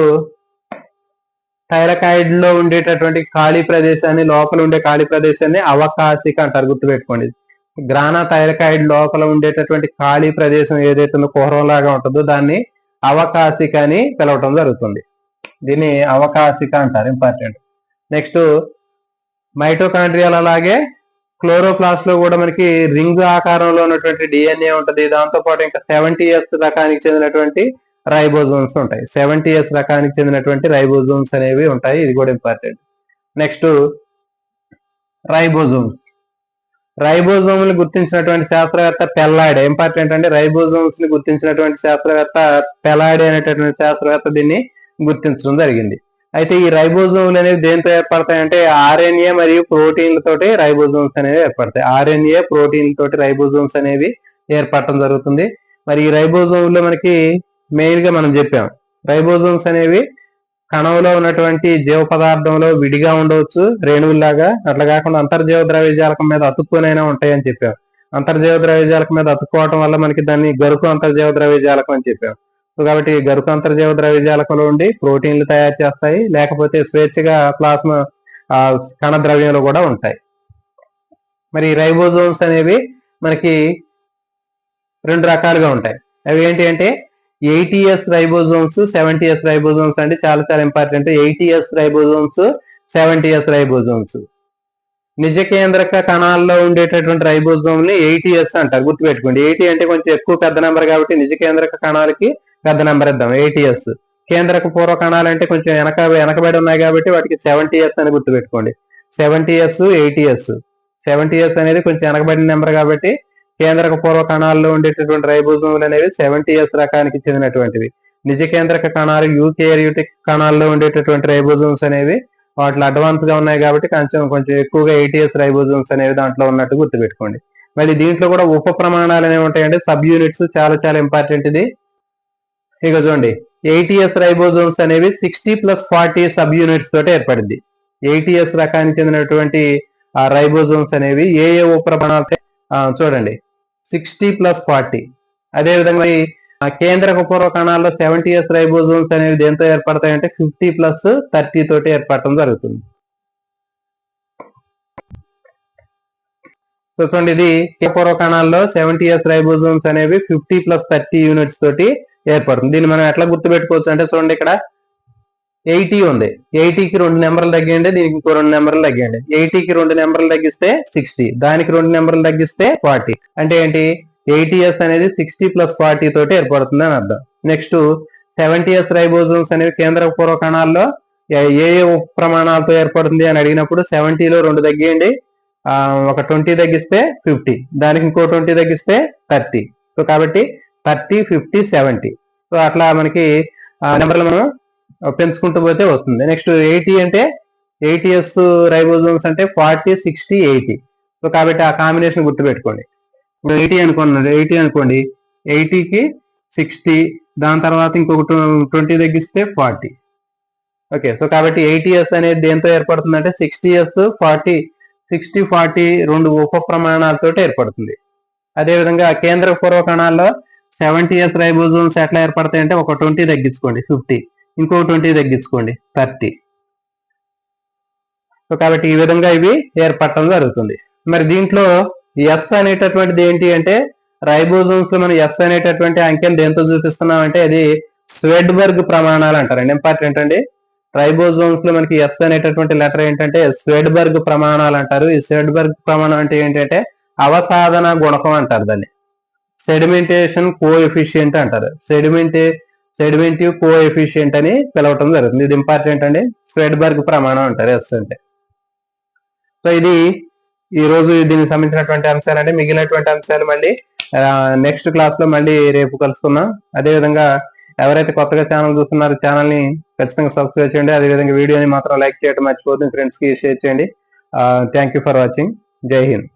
థైలకాయిడ్ లో ఉండేటటువంటి ఖాళీ ప్రదేశాన్ని, లోపల ఉండే ఖాళీ ప్రదేశాన్ని అవకాశిక అంటారు, గుర్తుపెట్టుకోండి. గ్రానాథైలకాయిడ్ లోపల ఉండేటటువంటి ఖాళీ ప్రదేశం ఏదైతే కుహరం లాగా ఉంటుందో దాన్ని అవకాశిక అని పిలవటం జరుగుతుంది. దీన్ని అవకాశిక అంటారు, ఇంపార్టెంట్. నెక్స్ట్ మైటోకాండ్రియాల్ అలాగే క్లోరోప్లాస్ట్ లో కూడా మనకి రింగ్ ఆకారంలో ఉన్నటువంటి డిఎన్ఏ ఉంటుంది. దాంతో పాటు ఇంకా 70s రకానికి చెందినటువంటి రైబోజోమ్స్ ఉంటాయి. 70s రకానికి చెందినటువంటి రైబోజోమ్స్ అనేవి ఉంటాయి, ఇది కూడా ఇంపార్టెంట్. Next ribosomes. రైబోజోమ్ ని గుర్తించినటువంటి శాస్త్రవేత్త పెల్లాడే. ఇంపార్టెంట్ అండి, రైబోజోమ్స్ ని గుర్తించినటువంటి శాస్త్రవేత్త పెల్లాడే అనేటటువంటి శాస్త్రవేత్త దీన్ని గుర్తించడం జరిగింది. అయితే ఈ రైబోజోమ్లు అనేవి దేంతో ఏర్పడతాయంటే ఆర్ఎన్ఏ మరియు ప్రోటీన్లతోటి రైబోజోమ్స్ అనేవి ఏర్పడతాయి. ఆర్ఎన్ఏ ప్రోటీన్లతోటి రైబోజోమ్స్ అనేవి ఏర్పడటం జరుగుతుంది. మరి ఈ రైబోజోమ్లో మనకి మెయిన్ గా మనం చెప్పాం, రైబోజోమ్స్ అనేవి కణంలో ఉన్నటువంటి జీవ పదార్థంలో విడిగా ఉండవచ్చు రేణువుల్లాగా, అట్లా కాకుండా అంతర్జీవ ద్రవ్యజాలకం మీద అతుక్కునైనా ఉంటాయని చెప్పాం. అంతర్జీవ ద్రవ్యజాలకం మీద అతుక్కోవటం వల్ల మనకి దాన్ని గరుకు అంతర్జీవ ద్రవ్యజాలకం అని చెప్పాం. కాబట్టి గరుకు అంతర్జీవ ద్రవ్యజాలకంలో ఉండి ప్రోటీన్లు తయారు చేస్తాయి, లేకపోతే స్వేచ్ఛగా ప్లాస్మా కణ ద్రవ్యంలో కూడా ఉంటాయి. మరి రైబోజోమ్స్ అనేవి మనకి రెండు రకాలుగా ఉంటాయి. అవి ఏంటి అంటే 80S రైబోజోమ్స్, 70S రైబోజోమ్స్ అంటే చాలా చాలా important. 80S ribosomes, 70S ribosomes. నిజ కేంద్రక కణాల్లో ఉండేటటువంటి రైబోజోమ్ ని 80S అంటారు, గుర్తుపెట్టుకోండి. 80 అంటే కొంచెం ఎక్కువ పెద్ద నెంబర్ కాబట్టి నిజ కేంద్రక కణాలకి పెద్ద నెంబర్ ఇద్దాం 80S. కేంద్రక పూర్వ కణాలు అంటే కొంచెం వెనకబడి ఉన్నాయి కాబట్టి వాటికి 70S అని గుర్తుపెట్టుకోండి. 70S, 80S. 70S అనేది కొంచెం వెనకబడిన నెంబర్ కాబట్టి కేంద్రక పూర్వ కణాల్లో ఉండేటటువంటి రైబోజోములు అనేవి 70S రకానికి చెందినటువంటివి. నిజ కేంద్రక కణాలు యూకారియోటిక్ కణాల్లో ఉండేటటువంటి రైబోజోమ్స్ అనేవి వాటిలో అడ్వాన్స్ గా ఉన్నాయి కాబట్టి కొంచెం ఎక్కువగా 80S రైబోజోమ్స్ అనేవి దాంట్లో ఉన్నట్టు గుర్తుపెట్టుకోండి. మళ్ళీ దీంట్లో కూడా ఉప ప్రమాణాలు అనేవి ఉంటాయంటే సబ్ యూనిట్స్ చాలా చాలా ఇంపార్టెంట్. ఇది ఇక చూడండి, 80S రైబోజోమ్స్ అనేవి 60+40 సబ్ యూనిట్స్ తోటి ఏర్పడింది. 80S రకానికి చెందినటువంటి ఆ రైబోజోమ్స్ అనేవి ఏ ఉప ప్రమాణాలు చూడండి 60+40. అదేవిధంగా కేంద్రక పూర్వ కణాల్లో 70S రైబోజోమ్స్ అనేవి దేంతో ఏర్పడతాయంటే 50+30 తోటి ఏర్పడటం జరుగుతుంది. సో చూడండి, ఇది పూర్వ కణాల్లో 70S రైబోజోమ్స్ అనేవి 50+30 యూనిట్స్ తోటి ఏర్పడుతుంది. దీన్ని మనం ఎట్లా గుర్తుపెట్టుకోవచ్చు అంటే చూడండి, ఇక్కడ 80 ఉంది, 80కి 2 నెంబర్లు తగ్గియండి, దీనికి ఇంకో 2 నెంబర్లు తగ్గియండి. 80కి 2 నెంబర్లు తగ్గిస్తే 60, దానికి 2 నెంబర్లు తగ్గిస్తే 40. అంటే ఏంటి, 80S అనేది 60+40 తోటి ఏర్పడుతుంది అని అర్థం. నెక్స్ట్ 70S రైబోజోమ్స్ అనేవి కేంద్రక పూర్వ కణాల్లో ఏ ప్రమాణాలతో ఏర్పడుతుంది అని అడిగినప్పుడు 70లో 2 తగ్గియండి, ఒక 20 తగ్గిస్తే 50, దానికి ఇంకో 20 తగ్గిస్తే 30. సో కాబట్టి 30, 50, 70. సో అట్లా మనకి నెంబర్లు మనం పెంచుకుంటూ పోతే వస్తుంది. నెక్స్ట్ 80 అంటే 80S రైబోజోమ్స్ అంటే 40, 60, 80. సో కాబట్టి ఆ కాంబినేషన్ గుర్తుపెట్టుకోండి. ఇప్పుడు 80 అనుకోండి, 80కి 60, దాని తర్వాత ఇంకొక 20 తగ్గిస్తే 40. ఓకే, సో కాబట్టి 80S అనేది దేంతో ఏర్పడుతుందంటే 60S, 40, 60, 40 రెండు ఉప ప్రమాణాలతో ఏర్పడుతుంది. అదేవిధంగా కేంద్ర పూర్వ కణాల్లో 70S రైబోజోమ్స్ ఎట్లా ఏర్పడతాయంటే ఒక 20 తగ్గించుకోండి 50, ఇంకో 20 తగ్గించుకోండి 30. సో కాబట్టి ఈ విధంగా ఇవి ఏర్పడటం జరుగుతుంది. మరి దీంట్లో ఎస్ అనేటటువంటిది ఏంటి అంటే రైబోజోమ్స్ లో మనం ఎస్ అనేటటువంటి అంకెను దేంతో చూపిస్తున్నాం అంటే అది స్వెడ్బర్గ్ ప్రమాణాలు అంటారండి. ఇంపార్టెంట్ అండి, రైబోజోమ్స్ లో మనకి ఎస్ అనేటటువంటి లెటర్ ఏంటంటే స్వెడ్బర్గ్ ప్రమాణాలు అంటారు. ఈ స్వెడ్బర్గ్ ప్రమాణం అంటే ఏంటంటే అవసాధన గుణకం అంటారు, దాన్ని సెడిమెంటేషన్ కోఎఫిషియంట్ అంటారు. సెడిమెంటివ్ కోఎఫిషియంట్ అని పిలవటం జరుగుతుంది. ఇది ఇంపార్టెంట్ అండి, స్వెడ్బర్గ్ ప్రమాణం అంటారు ఎస్ అంటే. సో ఇది ఈ రోజు దీనికి సంబంధించినటువంటి అంశాలంటే, మిగిలినటువంటి అంశాలు మళ్ళీ నెక్స్ట్ క్లాస్ లో మళ్ళీ రేపు కలుసుకుందాం. అదేవిధంగా ఎవరైతే కొత్తగా ఛానల్ చూస్తున్నారో ఛానల్ ని ఖచ్చితంగా సబ్స్క్రైబ్ చేయండి. అదేవిధంగా వీడియోని మాత్రం లైక్ చేయడం మర్చిపోతుంది, ఫ్రెండ్స్ కి షేర్ చేయండి. Thank you for watching. జై హింద్.